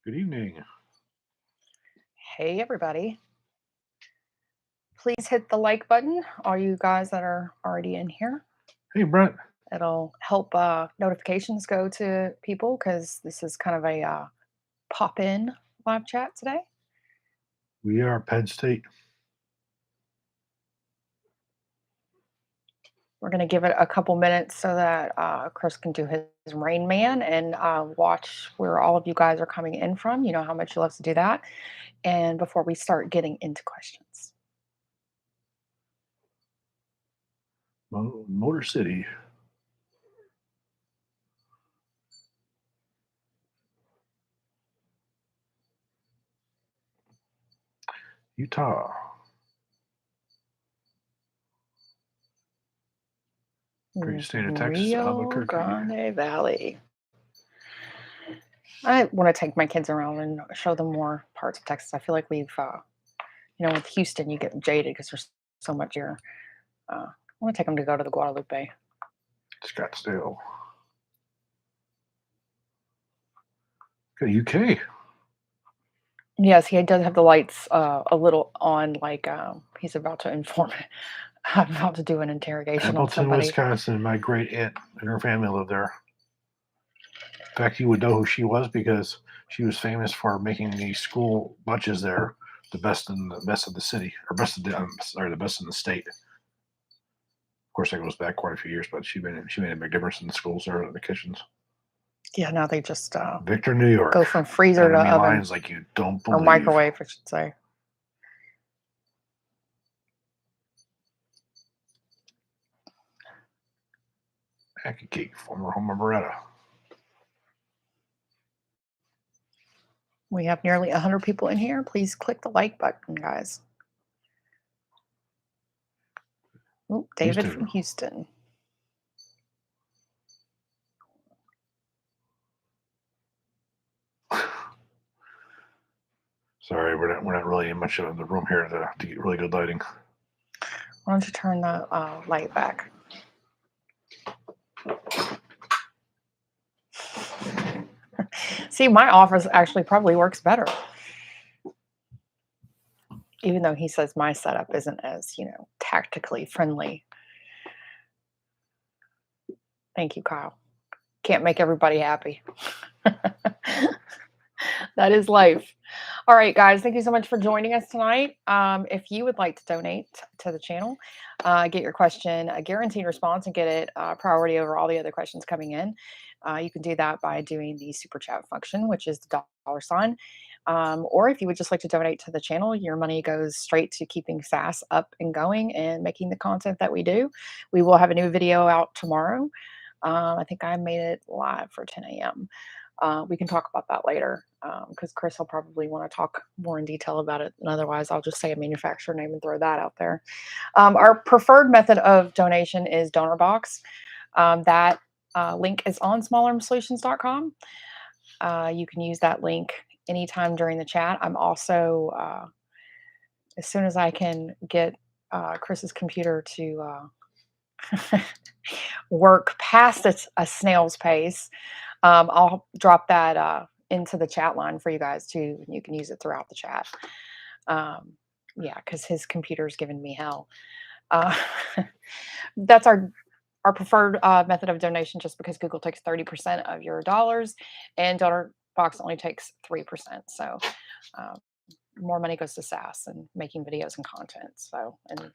Good evening. Hey, everybody. Please hit the like button, all you guys that are already in here. Hey, Brent. It'll help notifications go to people because this is kind of a pop in live chat today. We are Penn State. We're going to give it a couple minutes so that Chris can do his Rain Man and watch where all of you guys are coming in from. You know how much he loves to do that. And before we start getting into questions. Motor City. Utah. Great state of Texas, Rio Albuquerque. Grande Valley. I want to take my kids around and show them more parts of Texas. I feel like we've, with Houston, you get jaded because there's so much here. I want to take them to go to the Guadalupe. Scottsdale. Okay, UK. Yes, he does have the lights a little on, like he's about to inform I'm about to do an interrogation on Appleton, somebody. Wisconsin. My great aunt and her family lived there. In fact, you would know who she was because she was famous for making the school lunches there the best of the city, or best of the the best in the state. Of course, that goes back quite a few years, but she made a big difference in the schools or the kitchens. Yeah, now they just Victor, New York. go from freezer to oven, lines like you don't believe. or microwave, I should say. Accokeek, former home of Beretta. We have nearly 100 people in here. Please click the like button, guys. Ooh, David from Houston. Sorry, we're not really in much of the room here to get really good lighting. Why don't you turn the light back? See, my office actually probably works better. Even though he says my setup isn't as, tactically friendly. Thank you, Kyle. Can't make everybody happy. That is life. All right, guys, thank you so much for joining us tonight. If you would like to donate to the channel, get your question a guaranteed response and get it priority over all the other questions coming in, you can do that by doing the super chat function, which is the $sign. Or if you would just like to donate to the channel, your money goes straight to keeping SAS up and going and making the content that we do. We will have a new video out tomorrow. I think I made it live for 10 a.m. We can talk about that later because Chris will probably want to talk more in detail about it. And otherwise, I'll just say a manufacturer name and throw that out there. Our preferred method of donation is DonorBox. That link is on smallarmsolutions.com. You can use that link anytime during the chat. I'm also, as soon as I can get Chris's computer to work past a snail's pace, I'll drop that into the chat line for you guys too. You can use it throughout the chat. Yeah, because his computer's giving me hell. That's our preferred method of donation, just because Google takes 30% of your dollars and DonorBox only takes 3%. So more money goes to SAS and making videos and content. So, and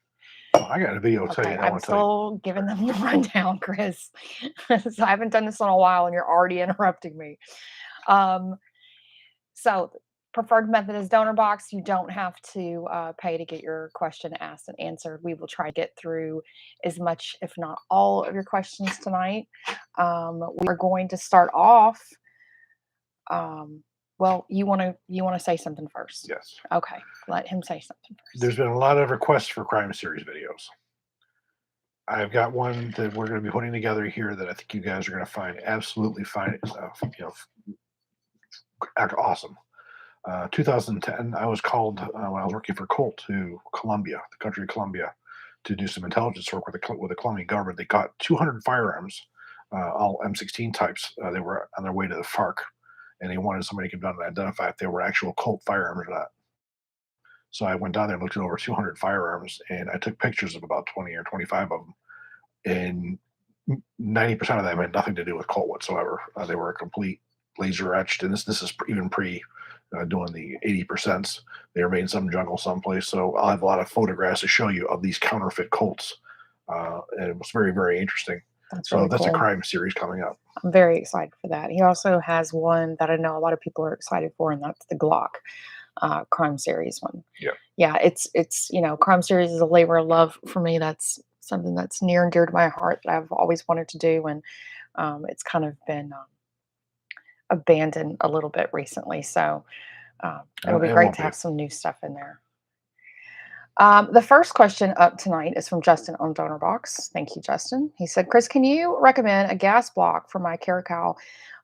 I got a video to tell you. I'm still giving them the rundown, Chris. So I haven't done this in a while, and you're already interrupting me. So preferred method is DonorBox. You don't have to pay to get your question asked and answered. We will try to get through as much, if not all, of your questions tonight. We are going to start off. Well, you want to say something first? Yes. Okay, let him say something first. There's been a lot of requests for crime series videos. I've got one that we're going to be putting together here that I think you guys are going to find absolutely awesome. 2010, I was called when I was working for Colt to Colombia, the country of Colombia, to do some intelligence work with the Colombian government. They caught 200 firearms, all M16 types. They were on their way to the FARC. and they wanted somebody to come down and identify if they were actual Colt firearms or not. So I went down there and looked at over 200 firearms, and I took pictures of about 20 or 25 of them, and 90% of them had nothing to do with Colt whatsoever. They were complete laser etched, and this is even pre doing the 80%. They were made in some jungle someplace. So I'll have a lot of photographs to show you of these counterfeit Colts, and it was very, very interesting. That's So really that's a cool. crime series coming up. I'm very excited for that. He also has one that I know a lot of people are excited for, and that's the Glock crime series one. Yeah. Yeah, it's crime series is a labor of love for me. That's something that's near and dear to my heart that I've always wanted to do, and it's kind of been abandoned a little bit recently. So it'll be It great won't to be. have some new stuff in there. The first question up tonight is from Justin on DonorBox. Thank you, Justin. He said, Chris, can you recommend a gas block for my Caracal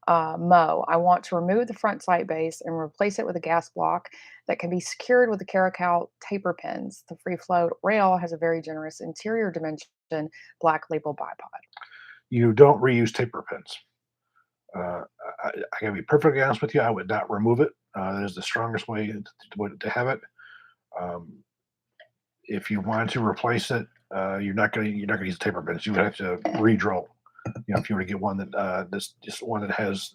mow? I want to remove the front sight base and replace it with a gas block that can be secured with the Caracal taper pins. The free float rail has a very generous interior dimension, black label bipod. You don't reuse taper pins. Uh, I gotta be perfectly honest with you. I would not remove it. That is the strongest way to have it. Um, if you want to replace it, you're not gonna use taper pins. You would have to re-drill. If you were to get one that this just one that has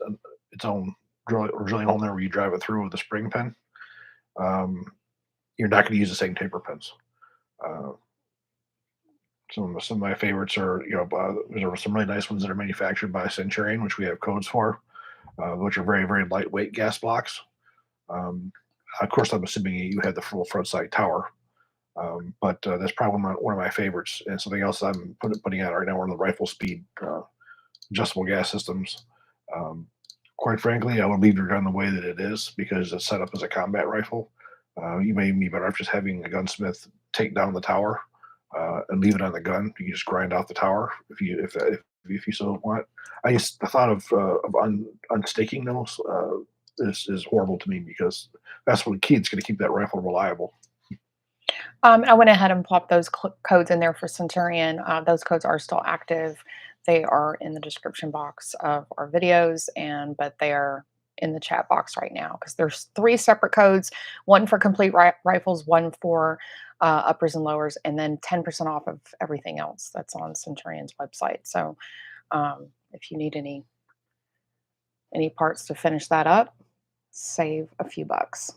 its own drilling hole there where you drive it through with a spring pin, um, you're not going to use the same taper pins. Uh, some of my favorites are there are some really nice ones that are manufactured by Centurion, which we have codes for, which are very very lightweight gas blocks. Um, of course, I'm assuming you had the full front sight tower. But that's probably one of my favorites. And something else I'm putting out right now are the rifle speed adjustable gas systems. Um, quite frankly, I would leave your gun the way that it is because it's set up as a combat rifle. You may be better off just having a gunsmith take down the tower and leave it on the gun. You can just grind out the tower if you so want. The thought of unstaking those is horrible to me because that's what key that's going to keep that rifle reliable. I went ahead and plopped those codes in there for Centurion. Those codes are still active. They are in the description box of our videos, but they are in the chat box right now because there's 3 separate codes: one for complete rifles, one for uppers and lowers, and then 10% off of everything else that's on Centurion's website. So if you need any parts to finish that up, save a few bucks.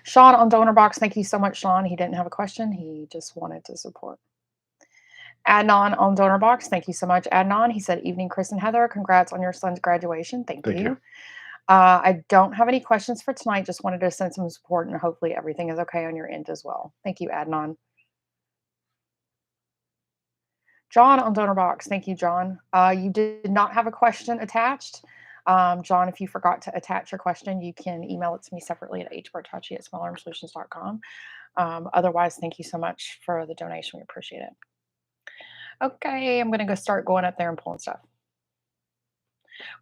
Sean on DonorBox, thank you so much, Sean. He didn't have a question. He just wanted to support. Adnan on DonorBox, thank you so much, Adnan. He said, evening, Chris and Heather. Congrats on your son's graduation. Thank you. I don't have any questions for tonight. Just wanted to send some support, and hopefully everything is okay on your end as well. Thank you, Adnan. John on DonorBox, thank you, John. You did not have a question attached. John, if you forgot to attach your question, you can email it to me separately at hbartachi@smallarmsolutions.com. Otherwise, thank you so much for the donation. We appreciate it. Okay, I'm going to go start going up there and pulling stuff.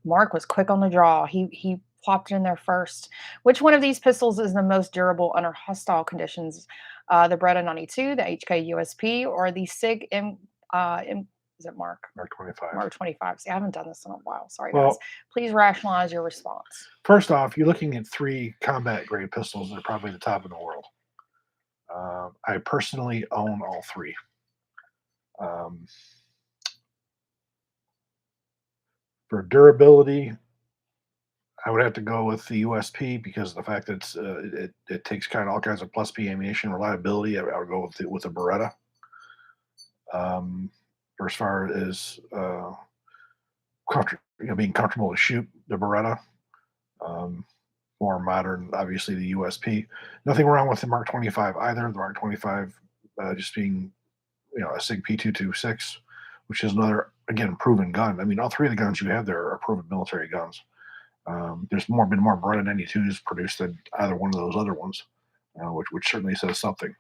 Mark was quick on the draw. He plopped it in there first. Which one of these pistols is the most durable under hostile conditions? The Beretta 92, the HK USP, or the SIG is it Mark? Mark 25. Mark 25. See, I haven't done this in a while. Sorry, Well, guys. Please rationalize your response. First off, you're looking at 3 combat grade pistols that are probably the top in the world. I personally own all 3. For durability, I would have to go with the USP because of the fact that it takes kind of all kinds of plus P ammunition. Reliability, I would go with the Beretta. For as far as being comfortable to shoot, the Beretta. More modern, obviously the USP. Nothing wrong with the Mark 25 either. The Mark 25 just being a SIG P226, which is another again proven gun. I mean, all 3 of the guns you have there are proven military guns. There's been more Beretta 92s produced than either one of those other ones, which certainly says something.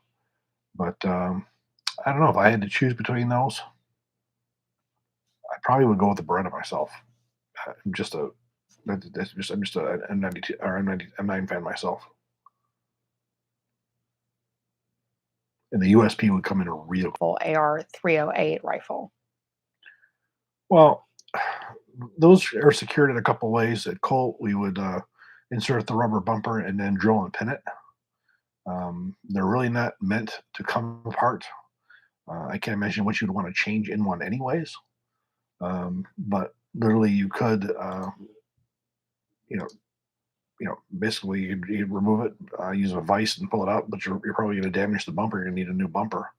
But I don't know if I had to choose between those. I probably would go with the Beretta myself. I'm just a I'm just a M92 or M9 fan myself. And the USP would come in a real AR 308 rifle. well. those are secured in a couple ways. At Colt, we would insert the rubber bumper and then drill and pin it. They're really not meant to come apart. I can't imagine what you'd want to change in one, anyways. But literally, you could, you know, basically you remove it, use a vise and pull it out, but you're probably going to damage the bumper. You're going to need a new bumper.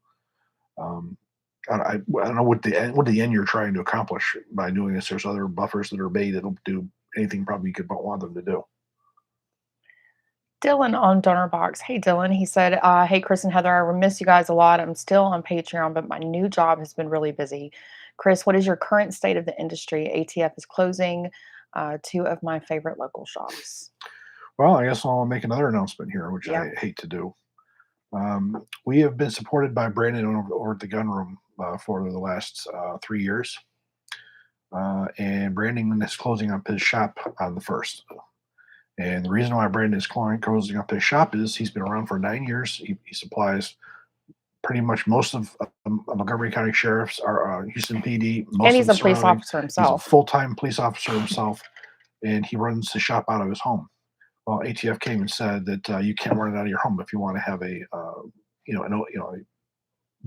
Um, I don't know what the end you're trying to accomplish by doing this. There's other buffers that are made that'll do anything probably you could want them to do. Dylan on Donor Box. Hey, Dylan. He said, "Hey, Chris and Heather, I miss you guys a lot. I'm still on Patreon, but my new job has been really busy. Chris, what is your current state of the industry? ATF is closing two of my favorite local shops." Well, I guess I'll make another announcement here, which Yeah. I hate to do. We have been supported by Brandon over at the gun room for the last 3 years. And Brandon is closing up his shop on the 1st. And the reason why Brandon is closing up his shop is he's been around for 9 years. He supplies pretty much most of Montgomery County Sheriff's, our Houston PD, most And of he's the a police surrounding. officer He's a himself. full-time police officer himself, and he runs the shop out of his home. Well, ATF came and said that you can't run it out of your home if you want to have a a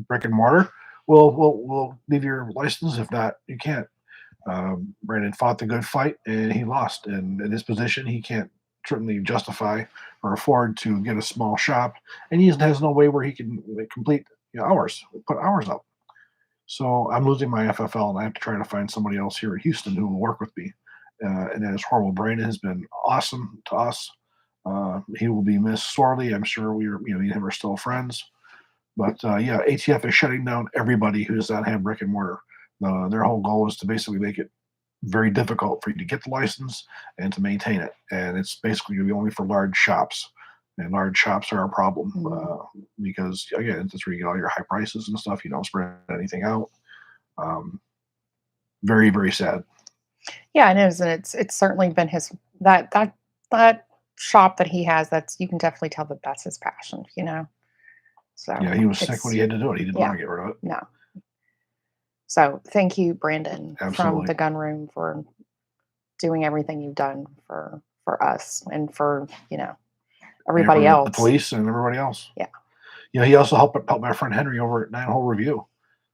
brick and mortar. We'll leave your license. If not, you can't. Brandon fought the good fight and he lost. And in his position, he can't certainly justify or afford to get a small shop, and he has no way where he can complete hours, put hours up. So I'm losing my FFL, and I have to try to find somebody else here in Houston who will work with me. And that is horrible. Brandon has been awesome to us. He will be missed sorely. I'm sure me and him are still friends. But yeah, ATF is shutting down everybody who does not have brick and mortar. Their whole goal is to basically make it very difficult for you to get the license and to maintain it. And it's basically going to be only for large shops. And large shops are a problem because, again, that's where you get all your high prices and stuff. You don't spread anything out. Very, very sad. Yeah, it is, and it's certainly been his that shop that he has. That's, you can definitely tell that that's his passion. So Yeah, he was sick when it's he had to do it. He didn't yeah, want to get rid of it. no. So thank you, Brandon, from Absolutely. the gun room, for doing everything you've done for us and for everybody For the else. police and everybody else. Yeah. He also helped my friend Henry over at 9 Hole Review.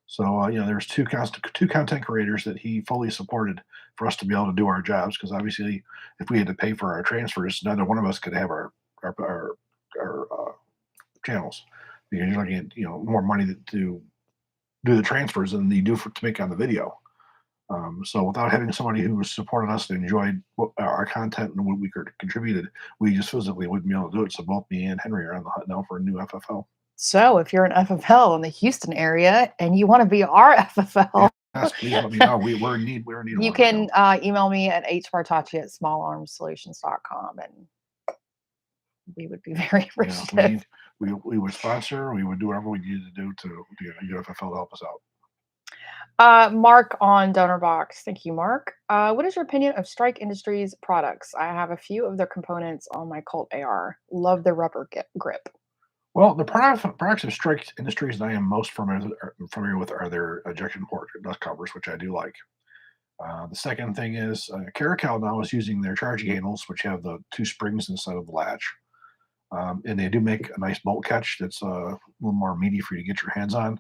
So there's two content creators that he fully supported for us to be able to do our jobs. Because obviously, if we had to pay for our transfers, neither one of us could have our channels, because you're looking at more money to do the transfers than you do to make on the video. So without having somebody who supported us and enjoyed our content and what we contributed, we just physically wouldn't be able to do it. So both me and Henry are on the hunt now for a new FFL. So if you're an FFL in the Houston area and you want to be our FFL, Yes, please let me know. We're in need. We're in need. you of one can right email me at hbartachi@smallarmsolutions.com, and we would be very now. appreciative. We would sponsor. We would do whatever we needed to do to get UFFL to help us out. Mark on Donor Box. Thank you, Mark. What is your opinion of Strike Industries products? I have a few of their components on my Colt AR. Love the rubber grip. Well, the products of Strike Industries that I am most familiar with are their ejection port dust covers, which I do like. The second thing is Caracal now is using their charging handles, which have the two springs instead of the latch. And they do make a nice bolt catch that's a little more meaty for you to get your hands on.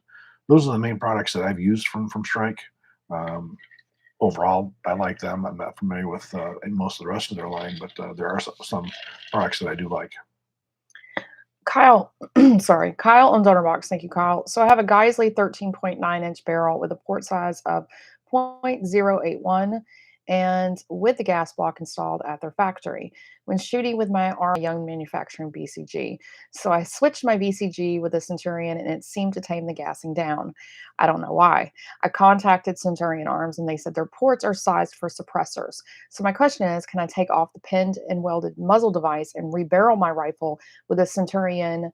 Those are the main products that I've used from Strike. Overall, I like them. I'm not familiar with most of the rest of their line, but there are some products that I do like. Kyle, sorry, Kyle on Donor Box. Thank you, Kyle. So I have a Geisley 13.9-inch barrel with a port size of 0.081 and with the gas block installed at their factory. When shooting with my Armory Young manufacturing BCG, so I switched my BCG with a Centurion and it seemed to tame the gassing down. I don't know why. I contacted Centurion Arms and they said their ports are sized for suppressors. So my question is, can I take off the pinned and welded muzzle device and rebarrel my rifle with a Centurion?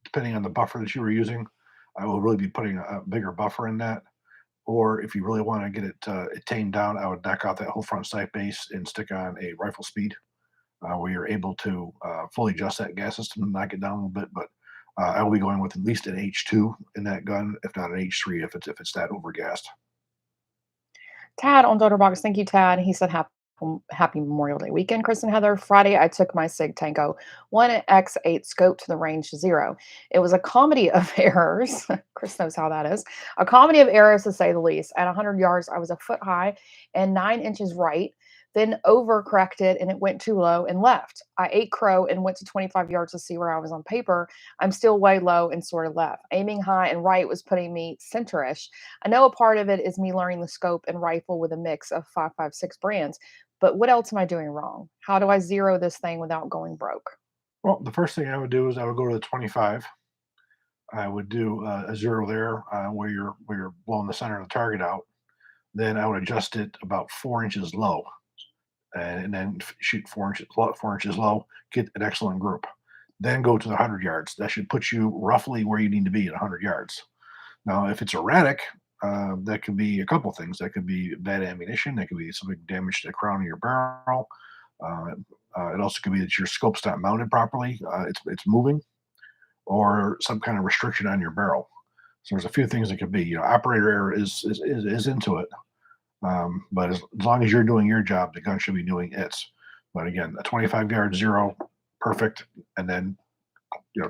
Depending on the buffer that you were using, I will really be putting a bigger buffer in that. Or if you really want to get it tamed down, I would knock out that whole front sight base and stick on a rifle speed, where you're able to fully adjust that gas system and knock it down a little bit. But I will be going with at least an H2 in that gun, if not an H3, if it's that overgassed. Tad on Dotterbox, thank you, Tad. He said happy Memorial Day weekend, Chris and Heather. Friday, I took my Sig Tango 1X8 scope to the range 0. It was a comedy of errors. Chris knows how that is. A comedy of errors, to say the least. At 100 yards, I was a foot high and 9 inches right, then overcorrected and it went too low and left. I ate crow and went to 25 yards to see where I was on paper. I'm still way low and sort of left. Aiming high and right was putting me center-ish. I know a part of it is me learning the scope and rifle with a mix of 5.56 brands, but what else am I doing wrong? How do I zero this thing without going broke? Well, the first thing I would do is I would go to the 25. I would do a zero there where you're blowing the center of the target out. Then I would adjust it about 4 inches low, and then shoot 4 inches low. Get an excellent group. Then go to the 100 yards. That should put you roughly where you need to be at 100 yards. Now, if it's erratic, that could be a couple things. That could be bad ammunition. That could be something damage to the crown of your barrel. Uh, it also could be that your scope's not mounted properly. It's moving, or some kind of restriction on your barrel. So there's a few things it could be. Operator error is into it. But as long as you're doing your job, the gun should be doing its. But again, a 25-yard zero, perfect, and then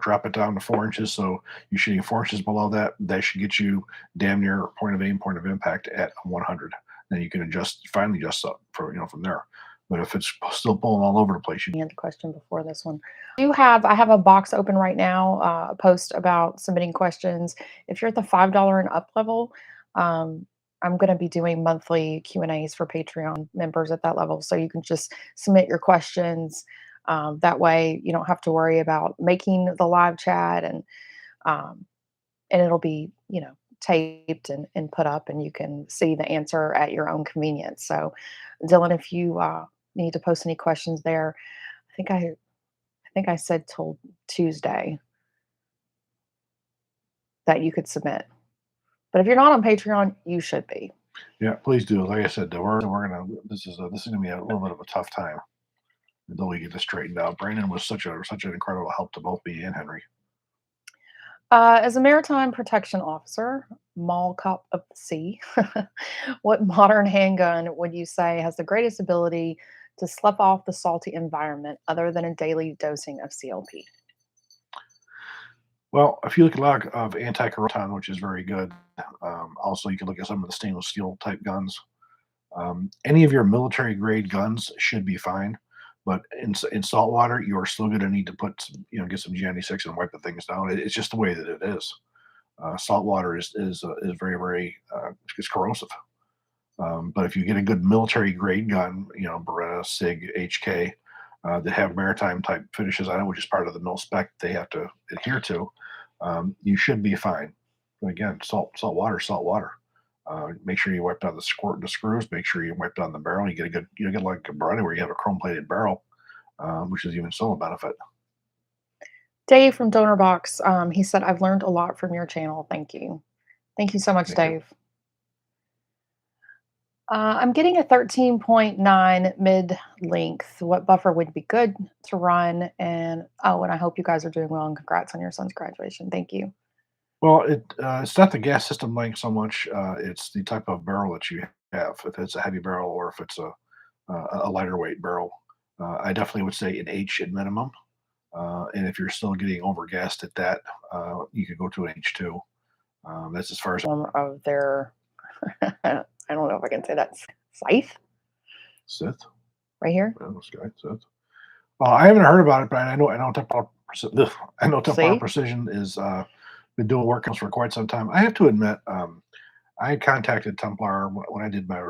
drop it down to 4 inches. So you're shooting 4 inches below that. That should get you damn near point of aim, point of impact at 100. Then you can finally adjust up from there. But if it's still pulling all over the place, you The question before this one. I have a box open right now, a post about submitting questions. If you're at the $5 and up level, I'm going to be doing monthly Q&As for Patreon members at that level. So you can just submit your questions. That way you don't have to worry about making the live chat um, and it'll be, taped and put up and you can see the answer at your own convenience. So Dylan, if you need to post any questions there, I think I said till Tuesday that you could submit. But if you're not on Patreon, you should be. yeah, please do. Like I said, we're gonna this is gonna be a little bit of a tough time until we get this straightened out. Brandon was such an incredible help to both me and Henry. As a maritime protection officer, mall cop of the sea, what modern handgun would you say has the greatest ability to slough off the salty environment other than a daily dosing of CLP? Well, if you look at a lot of anti-corrosion, which is very good. Also, you can look at some of the stainless steel type guns. Any of your military grade guns should be fine, but in salt water, you are still going to need to get some G96 and wipe the things down. It's just the way that it is. Salt water is very very it's corrosive. But if you get a good military grade gun, Beretta, Sig, HK, that have maritime type finishes on it, which is part of the mil spec they have to adhere to, you should be fine. But again, salt water, salt water. Make sure you wipe down the squirt and the screws. Make sure you wipe down the barrel. You get like a Beretta where you have a chrome plated barrel, which is even still a benefit. Dave from DonorBox, he said, I've learned a lot from your channel. Thank you. Thank you so much, Thank you. Dave. I'm getting a 13.9 mid length. What buffer would be good to run? And I hope you guys are doing well and congrats on your son's graduation. Thank you. Well, it's not the gas system length so much. It's the type of barrel that you have. If it's a heavy barrel or if it's a lighter weight barrel, I definitely would say an H at minimum. And if you're still getting overgassed at that, you could go to an H2. That's as far as Form of their, I don't know if I can say that, scythe Sith. right here. Sith. Well, I haven't heard about it, but I know Templar See? Precision is been doing work on this for quite some time. I have to admit, I contacted Templar when I did my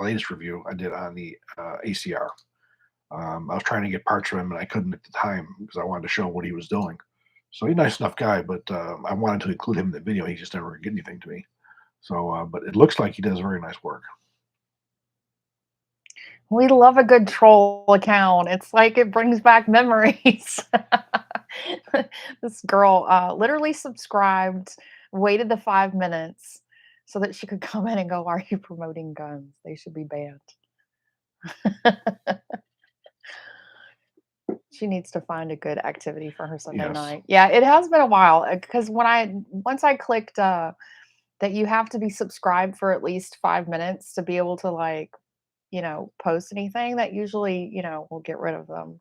latest review I did on the ACR. I was trying to get parts from him, and I couldn't at the time because I wanted to show what he was doing. So he's a nice enough guy, but I wanted to include him in the video. He just never get anything to me. So, but it looks like he does very nice work. We love a good troll account. It's like it brings back memories. This girl literally subscribed, waited the 5 minutes so that she could come in and go, "Are you promoting guns? They should be banned." She needs to find a good activity for her Sunday Yes. night. Yeah, it has been a while because once I clicked that you have to be subscribed for at least 5 minutes to be able to post anything. That usually, will get rid of them.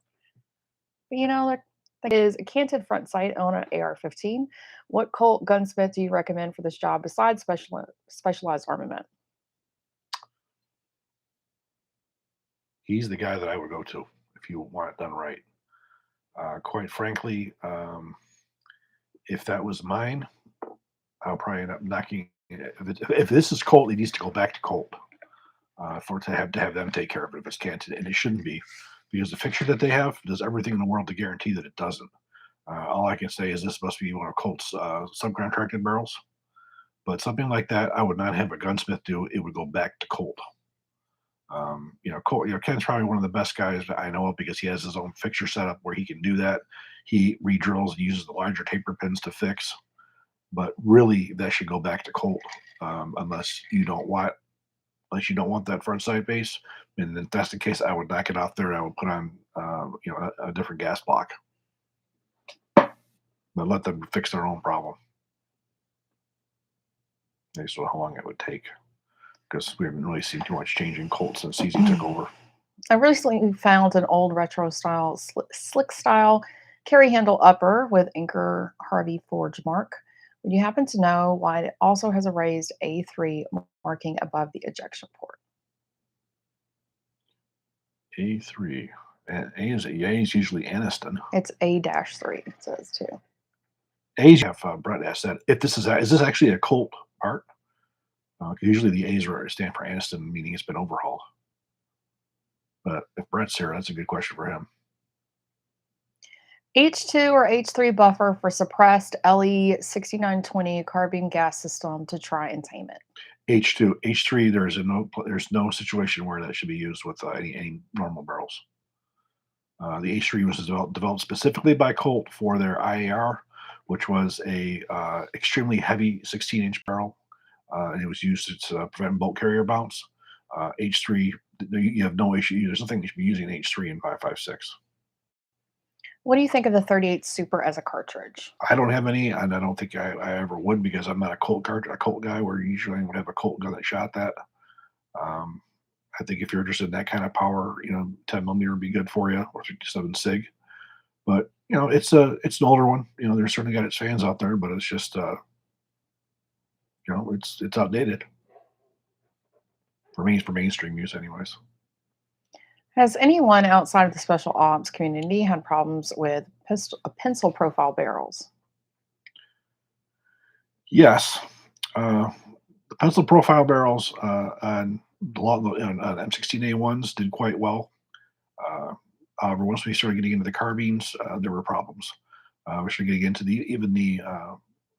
But that is a canted front sight on an AR-15. What Colt gunsmith do you recommend for this job besides specialized armament? He's the guy that I would go to if you want it done right. Quite frankly, if that was mine, I'll probably end up knocking. If this is Colt, it needs to go back to Colt for it to have them take care of it if it's canted, and it shouldn't be, because the fixture that they have does everything in the world to guarantee that it doesn't. All I can say is this must be one of Colt's subcontracted barrels, but something like that, I would not have a gunsmith do. It would go back to Colt. Colt, Ken's probably one of the best guys that I know of because he has his own fixture setup where he can do that. He re-drills and uses the larger taper pins to fix, but really that should go back to Colt unless you don't want that front sight base. And if that's the case, I would knock it off there and I would put on a different gas block, but let them fix their own problem. That's how long it would take, because we haven't really seen too much change in Colt since CZ took over. I recently found an old retro style, slick style carry handle upper with Anchor Harvey forge mark. Would you happen to know why it also has a raised A3 marking above the ejection port? A3. And A is usually Aniston. It's A-3, it says too. A's have Brett asked that if is this actually a Colt part? Usually the A's stand for Aniston, meaning it's been overhauled. But if Brett's here, that's a good question for him. H2 or H3 buffer for suppressed LE 6920 carbine gas system to try and tame it. H2, H3. There's no situation where that should be used with any normal barrels. The H3 was developed specifically by Colt for their IAR, which was a extremely heavy 16-inch barrel, and it was used to prevent bolt carrier bounce. H3, you have no issue. There's nothing you should be using H3 in 5.56. What do you think of the 38 Super as a cartridge? I don't have any, and I don't think I ever would because I'm not a Colt guy. Where usually would have a Colt gun that shot that. I think if you're interested in that kind of power, 10 millimeter would be good for you, or 57 Sig. But it's an older one. There's certainly got its fans out there, but it's just it's outdated. For me, for mainstream use, anyways. Has anyone outside of the special ops community had problems with pencil profile barrels? Yes. The pencil profile barrels on M16A1s did quite well. However, once we started getting into the carbines, there were problems. We started getting into even the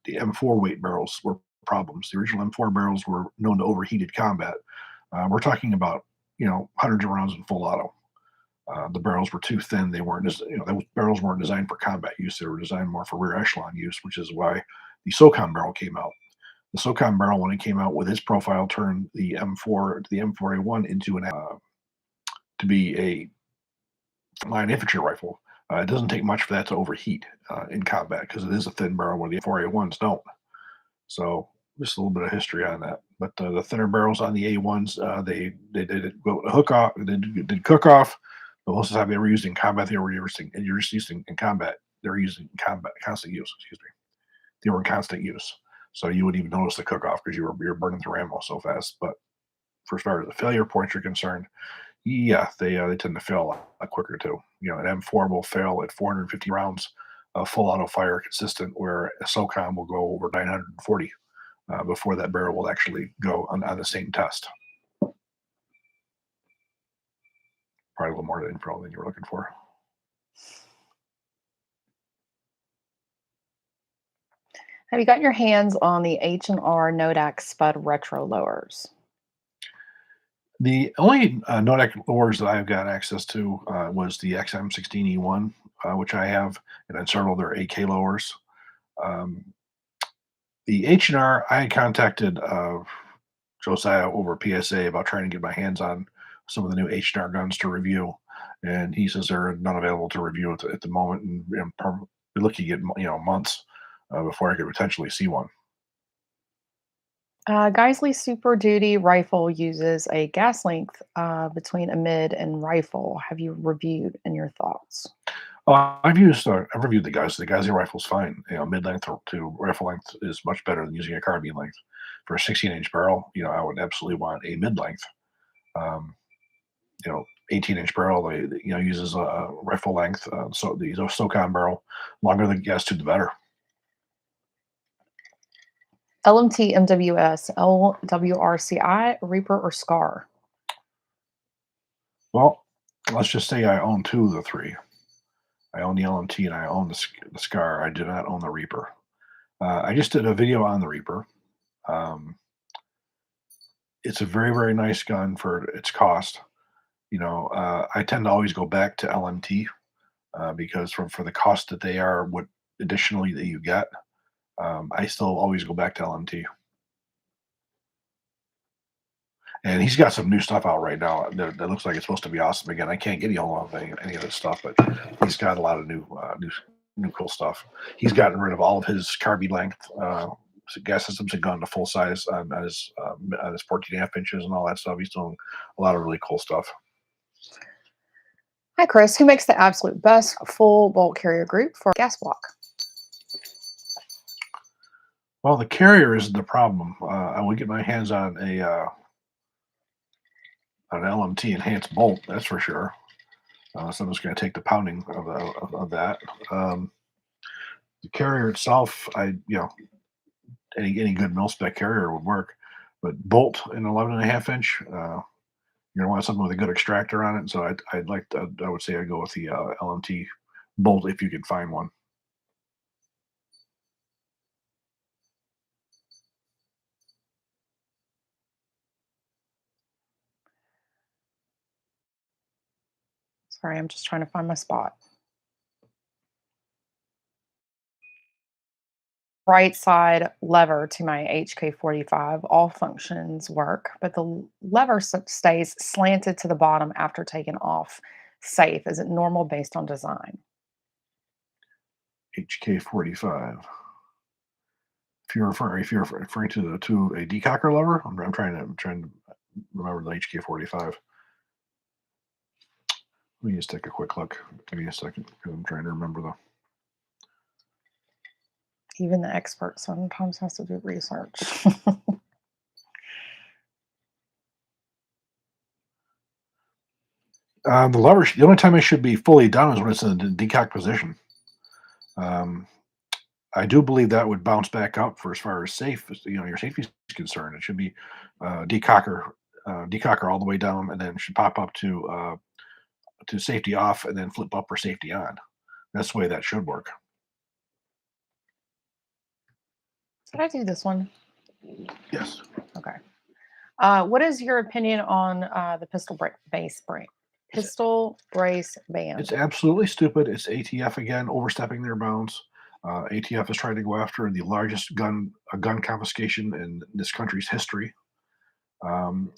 M4 weight barrels were problems. The original M4 barrels were known to overheated combat. We're talking about hundreds of rounds in full auto. The barrels were too thin. They weren't those barrels weren't designed for combat use. They were designed more for rear echelon use, which is why the SOCOM barrel came out. The SOCOM barrel, when it came out with its profile, turned the M4A1 into to be a line infantry rifle. It doesn't take much for that to overheat in combat because it is a thin barrel where the M4A1s don't. So just a little bit of history on that. But the thinner barrels on the A1s, they did go hook off. They did cook off. But most of the time they were used in combat. They were using in combat. They were using combat constant use. Excuse me. They were in constant use. So you wouldn't even notice the cook off because you're burning through ammo so fast. But for as far as the failure points are concerned, yeah, they tend to fail a lot quicker too. An M4 will fail at 450 rounds of full auto fire consistent, where a SOCOM will go over 940 before that barrel will actually go on the same test. Probably a little more info than you were looking for. Have you gotten your hands on the H&R Nodak Spud Retro lowers? The only Nodak lowers that I've got access to was the XM16E1, which I have, and then several of their AK lowers. The H&R, I had contacted Josiah over PSA about trying to get my hands on some of the new H&R guns to review, and he says they're not available to review at the moment, and probably looking at months before I could potentially see one. Geisley Super Duty rifle uses a gas length between a mid and rifle. Have you reviewed and your thoughts? Oh, I've reviewed the guys. The Geiser rifle's fine. You know, mid length to rifle length is much better than using a carbine length. For a 16-inch barrel, you know, I would absolutely want a mid length. Um, you know, 18-inch barrel, uses a rifle length. So the SOCOM barrel, longer the gas tube, the better. LMT MWS, LWRCI, Reaper, or Scar? Well, let's just say I own two of the three. I own the LMT and I own the Scar. I do not own the Reaper. I just did a video on the Reaper. Um, it's a very, very nice gun for its cost. You know, I tend to always go back to LMT because for the cost that they are, what additionally that you get, I still always go back to LMT. And he's got some new stuff out right now that looks like it's supposed to be awesome. Again, I can't get a hold of any of this stuff, but he's got a lot of new cool stuff. He's gotten rid of all of his carbine length gas systems and gone to full size on his 14.5 inches and all that stuff. He's doing a lot of really cool stuff. Hi, Chris. Who makes the absolute best full bolt carrier group for gas block? Well, the carrier isn't the problem. I would get my hands on an LMT enhanced bolt, that's for sure. So I'm just going to take the pounding of that. Um, the carrier itself, any good mil spec carrier would work, but bolt in 11.5 inch, you're gonna want something with a good extractor on it. So I would say I'd go with the LMT bolt if you can find one. Sorry, I'm just trying to find my spot. Right side lever to my HK45, all functions work, but the lever stays slanted to the bottom after taking off. Safe. Is it normal based on design? HK45. If you're referring to a decocker lever, I'm trying to remember the HK45. Let me just take a quick look. Give me a second because I'm trying to remember the. Even the expert sometimes has to do research. The lever. The only time it should be fully down is when it's in the decock position. Um, I do believe that would bounce back up for as far as safe, your safety is concerned. It should be decocker all the way down, and then should pop up to safety off, and then flip up for safety on. That's the way that should work. Did I do this one? Yes, Okay. What is your opinion on the it's pistol brace ban? it's absolutely stupid. It's ATF again overstepping their bounds. ATF is trying to go after the largest gun confiscation in this country's history.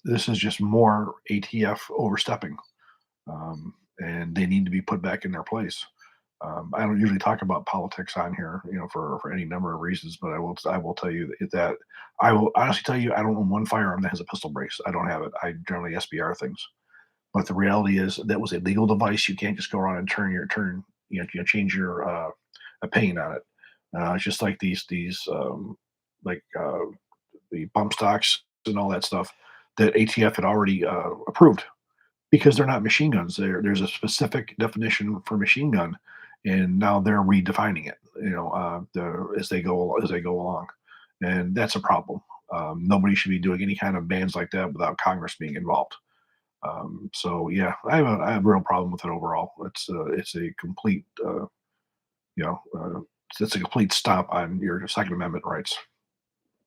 This is just more ATF overstepping, and they need to be put back in their place. I don't usually talk about politics on here, for any number of reasons, but I will tell you that I will honestly tell you I don't own one firearm that has a pistol brace. I don't have it. I generally SBR things. But the reality is that was a legal device. You can't just go around and change your a paint on it. It's just like these like the bump stocks and all that stuff that ATF had already approved because they're not machine guns. There's a specific definition for machine gun, and now they're redefining it. As they go along, and that's a problem. Nobody should be doing any kind of bans like that without Congress being involved. So yeah, I have a real problem with it overall. It's a complete you know it's a complete stop on your Second Amendment rights.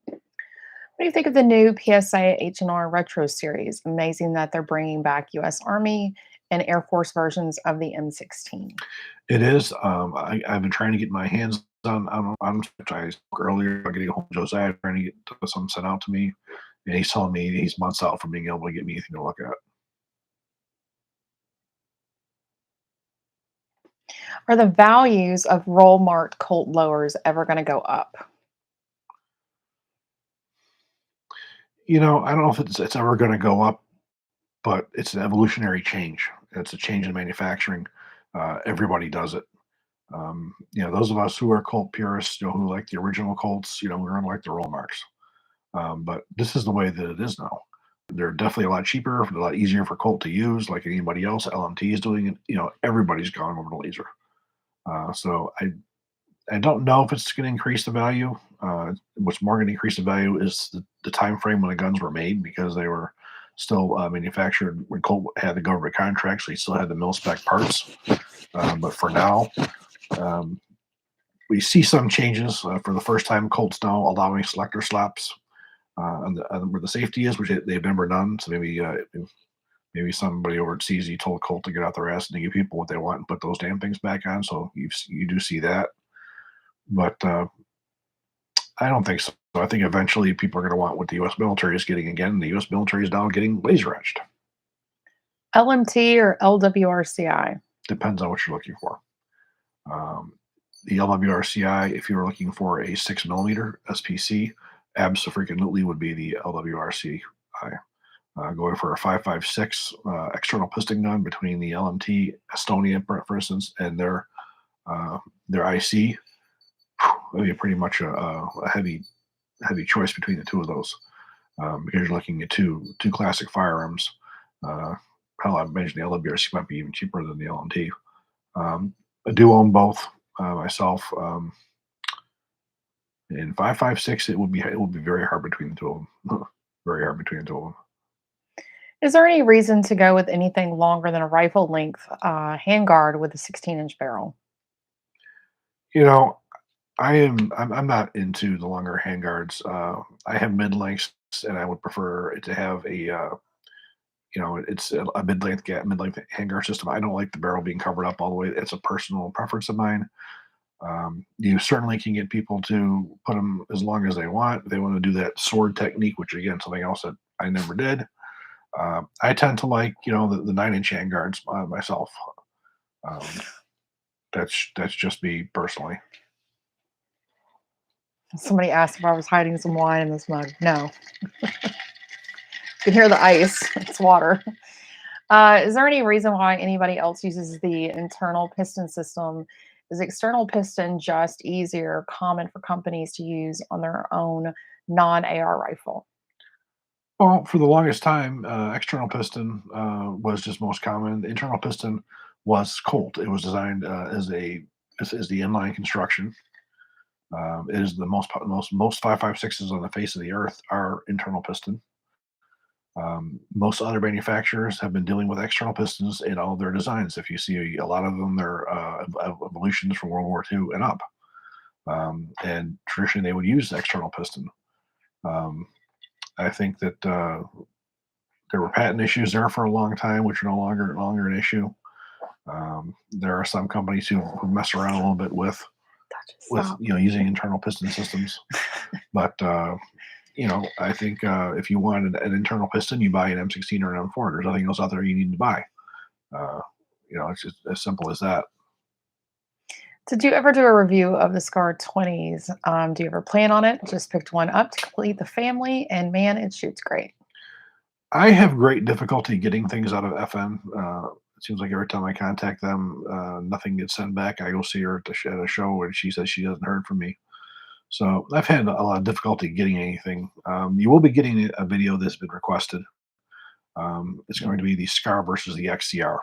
What do you think of the new PSA H&R Retro Series? Amazing that they're bringing back U.S. Army and Air Force versions of the M16. It is. I've been trying to get my hands on I spoke earlier about getting a hold of Josiah, trying to get some sent out to me, and he's telling me he's months out from being able to get me anything to look at. Are the values of roll marked Colt lowers ever going to go up? You know, I don't know if it's ever going to go up, but it's an evolutionary change. It's a change in manufacturing. Everybody does it. You know, those of us who are Colt purists, you know, who like the original Colts, you know, we're gonna like the Rollmarks. But this is the way that it is now. They're definitely a lot cheaper, a lot easier for Colt to use, like anybody else. LMT is doing it. You know, everybody's gone over to laser. So I don't know if it's going to increase the value. What's more going to increase the value is the time frame when the guns were made, because they were still manufactured when Colt had the government contracts. So they still had the mil spec parts. But for now, um, we see some changes. For the first time, Colt's now allowing selector slaps where the safety is, which they've never done. So maybe somebody over at CZ told Colt to get out their ass and to give people what they want and put those damn things back on. So you do see that, but I don't think so. I think eventually people are going to want what the U.S. military is getting again. The U.S. military is now getting laser etched. LMT or LWRCI? Depends on what you're looking for. Um, the LWRCI, if you were looking for a 6 millimeter SPC, absolutely would be the LWRCI. Going for a 5.56 external piston gun between the LMT Estonia, for instance, and their IC, would be pretty much a heavy choice between the two of those, because you're looking at two classic firearms. Hell, I imagine the LWRC might be even cheaper than the LMT. I do own both myself. In 5.56, it would be very hard between the two of them. Very hard between the two of them. Is there any reason to go with anything longer than a rifle length handguard with a 16-inch barrel? You know, I'm not into the longer handguards. I have mid lengths, and I would prefer it to have a it's a mid length handguard system. I don't like the barrel being covered up all the way. It's a personal preference of mine. You certainly can get people to put them as long as they want. If they want to do that sword technique, which again, something else that I never did. I tend to like, the 9-inch handguards myself. Um, that's just me personally. Somebody asked if I was hiding some wine in this mug. No. You can hear the ice. It's water. Is there any reason why anybody else uses the internal piston system? Is external piston just easier, common for companies to use on their own non-AR rifle? Well, for the longest time, external piston was just most common. The internal piston was Colt. It was designed as the inline construction. It is the most 5.56s on the face of the earth are internal piston. Most other manufacturers have been dealing with external pistons in all their designs. If you see a lot of them, they're evolutions from World War II and up. And traditionally, they would use the external piston. Um, I think that there were patent issues there for a long time, which are no longer an issue. There are some companies who mess around a little bit with Stop. using internal piston systems, but I think if you want an internal piston, you buy an M16 or an M4. There's nothing else out there you need to buy. Uh, it's just as simple as that. Did you ever do a review of the SCAR 20s? Do you ever plan on it? Just picked one up to complete the family, and man, it shoots great. I have great difficulty getting things out of FM. It seems like every time I contact them, nothing gets sent back. I go see her at a show, and she says she hasn't heard from me. So I've had a lot of difficulty getting anything. You will be getting a video that's been requested. It's going to be the SCAR versus the XCR,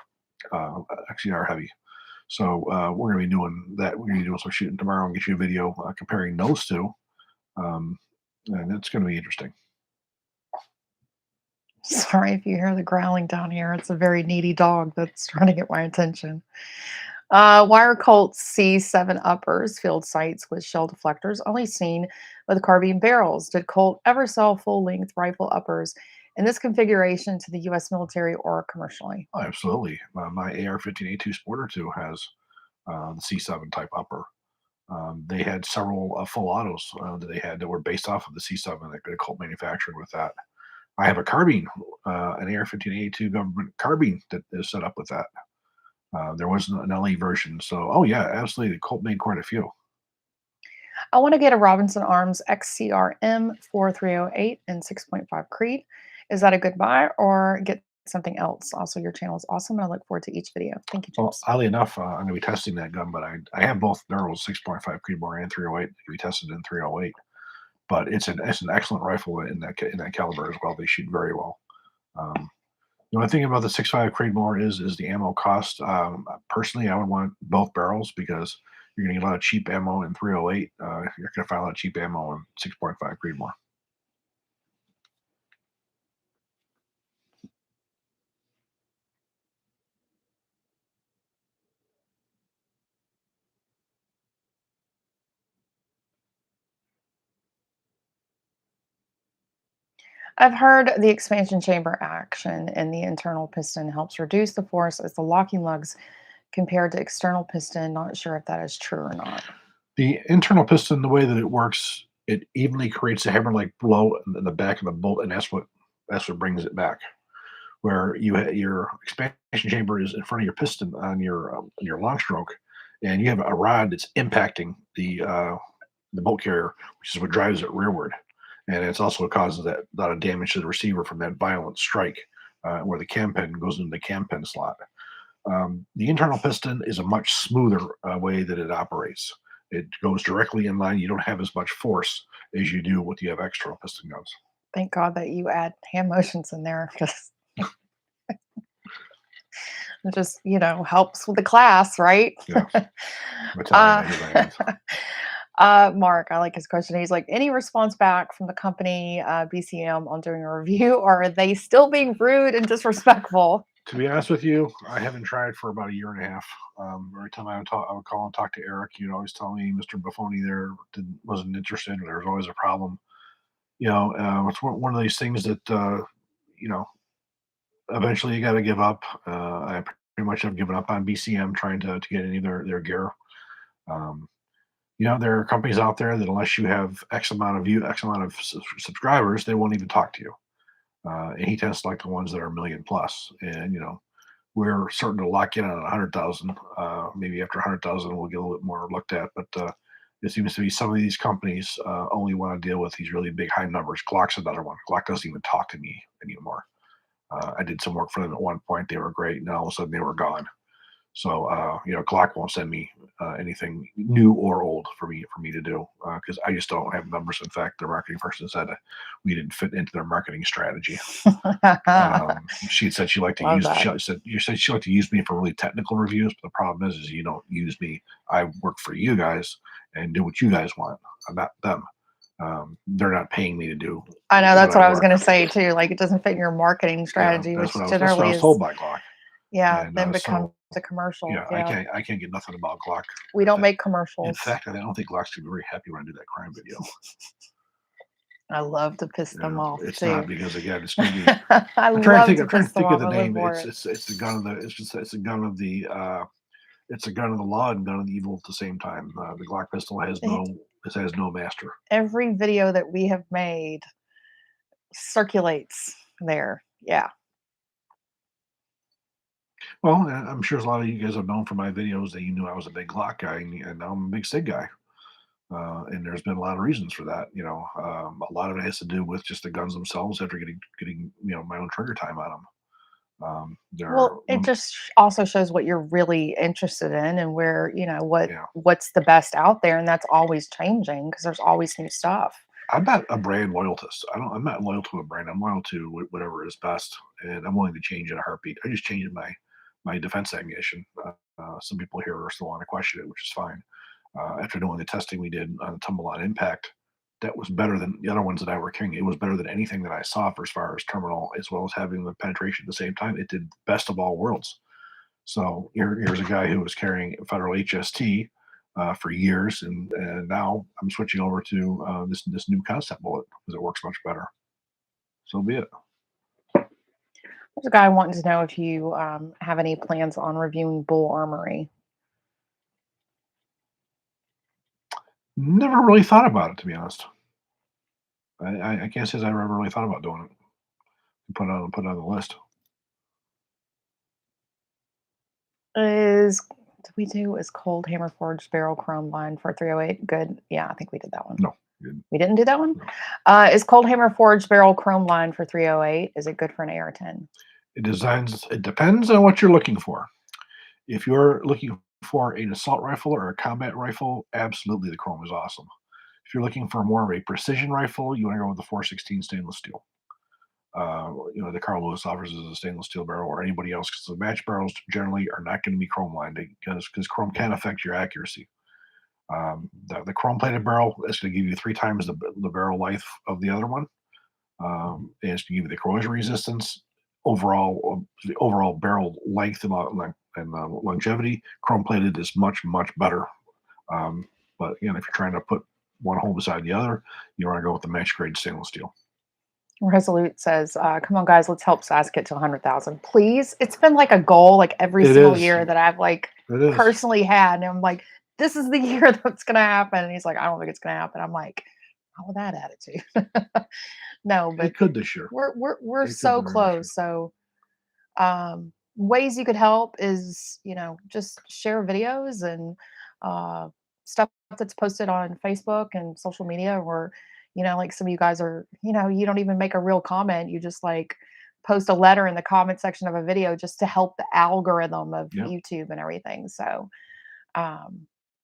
XCR heavy. So we're going to be doing that. We're going to be doing some shooting tomorrow and get you a video comparing those two. And it's going to be interesting. Sorry if you hear the growling down here. It's a very needy dog that's trying to get my attention. Why are Colt C7 uppers field sights with shell deflectors only seen with carbine barrels? Did Colt ever sell full-length rifle uppers in this configuration to the U.S. military or commercially? Oh, absolutely. My AR-15A2 Sporter 2 has the C7 type upper. They had several full autos that they had that were based off of the C7 that Colt manufactured with that. I have a carbine, an AR-15A2 government carbine that is set up with that. There wasn't an LE version. So, oh yeah, absolutely. The Colt made quite a few. I want to get a Robinson Arms XCRM 4308 and 6.5 Creed. Is that a good buy or get something else? Also, your channel is awesome and I look forward to each video. Thank you, Well, James. oddly enough, I'm going to be testing that gun, but I have both barrels, 6.5 Creedmoor and 308. They can be tested in 308, but it's an excellent rifle in that caliber as well. They shoot very well. Um, the only thing about the 6.5 Creedmoor is the ammo cost. Personally, I would want both barrels because you're going to get a lot of cheap ammo in 308. You're going to find a lot of cheap ammo in 6.5 Creedmoor. I've heard the expansion chamber action in the internal piston helps reduce the force as the locking lugs compared to external piston. Not sure if that is true or not. The internal piston, the way that it works, it evenly creates a hammer-like blow in the back of the bolt, and that's what brings it back. Where your expansion chamber is in front of your piston on your long stroke, and you have a rod that's impacting the bolt carrier, which is what drives it rearward, and it's also what causes that lot of damage to the receiver from that violent strike, where the cam pin goes into the cam pin slot. The internal piston is a much smoother way that it operates. It goes directly in line. You don't have as much force as you do with you have external piston guns. Thank God that you add hand motions in there because it just, helps with the class, right? Yeah, I'm Italian. uh, I use my hands. Mark, I like his question. He's like, any response back from the company BCM on doing a review, or are they still being rude and disrespectful? To be honest with you, I haven't tried for about a year and a half. Every time I would call and talk to Eric. You'd always tell me Mr. Buffoni there wasn't interested. There was always a problem. It's one of these things that you know eventually you got to give up. I pretty much have given up on BCM trying to get any of their gear. Um, there are companies out there that unless you have X amount of subscribers, they won't even talk to you. And he tends to like the ones that are a million plus. And we're starting to lock in on 100,000. Maybe after 100,000, we'll get a little bit more looked at. But it seems to be some of these companies only want to deal with these really big high numbers. Glock's another one. Glock doesn't even talk to me anymore. I did some work for them at one point. They were great. Now all of a sudden they were gone. So Glock won't send me anything new or old for me to do because I just don't have numbers. In fact, their marketing person said we didn't fit into their marketing strategy. She said she liked to Love use. that. She said she liked to use me for really technical reviews. But the problem is you don't use me. I work for you guys and do what you guys want, not them. They're not paying me to do. I know that's what I was work. going to say too. Like it doesn't fit your marketing Yeah, strategy, which that's what I generally was is, told by Glock. yeah, And then becomes so a commercial. yeah, Yeah, I can't get nothing about Glock. we don't make In commercials. fact, I don't think Glock's gonna be very happy when I do that crime video. I love to piss them off It's too. not because again, it's gonna be. I I'm trying to love think. to I'm trying piss to them think of off. the I live name. for it. It's the gun of the. It's a gun of the. It's a gun of the law and gun of the evil at the same time. The Glock pistol has no master. Every video that we have made circulates there. Yeah. Well, I'm sure a lot of you guys have known from my videos that you knew I was a big Glock guy, and now I'm a big Sig guy. And there's been a lot of reasons for that. A lot of it has to do with just the guns themselves after getting my own trigger time on them. There are Well, it just also shows what you're really interested in and where, yeah. what's the best out there. And that's always changing because there's always new stuff. I'm not a brand loyalist. I'm not loyal to a brand. I'm loyal to whatever is best, and I'm willing to change in a heartbeat. I just changed my defense ammunition. Some people here are still want to question it, which is fine. After doing the testing we did on the tumble on impact, that was better than the other ones that I were carrying. It was better than anything that I saw for as far as terminal, as well as having the penetration at the same time. It did best of all worlds. So here's a guy who was carrying federal HST for years, and now I'm switching over to this new concept bullet because it works much better. So be it. There's a guy wanting to know if you have any plans on reviewing Bull Armory. Never really thought about it, to be honest. I can't say that I ever really thought about doing it. Put it on the list. Is Did we do is cold hammer forged barrel chrome line for 308? Good. Yeah, I think we did that one. No. We didn't do that one? No. Is cold hammer forged barrel chrome line for 308? Is it good for an AR-10? It depends on what you're looking for. If you're looking for an assault rifle or a combat rifle, absolutely the chrome is awesome. If you're looking for more of a precision rifle, you want to go with the 416 stainless steel. The Carl Lewis offers as a stainless steel barrel or anybody else, because the match barrels generally are not going to be chrome lined because chrome can affect your accuracy. The chrome plated barrel is going to give you 3 times the barrel life of the other one. And it's going to give you the corrosion resistance, the overall barrel length and longevity. Chrome plated is much better. But again, if you're trying to put one hole beside the other, you want to go with the match grade stainless steel. Resolute says, "Come on, guys, let's help SAS get to 100,000, please." It's been like a goal, like every It single is. year that I've like It is. personally had, and I'm like, "This is the year that's gonna happen." And he's like, "I don't think it's gonna happen." I'm like, "Not with that attitude." No, but It could this year. we're It could so very much be. close. So, ways you could help is just share videos and uh, stuff that's posted on Facebook and social media, or like some of you guys are, you don't even make a real comment, you just like post a letter in the comment section of a video just to help the algorithm of Yeah. YouTube and everything. So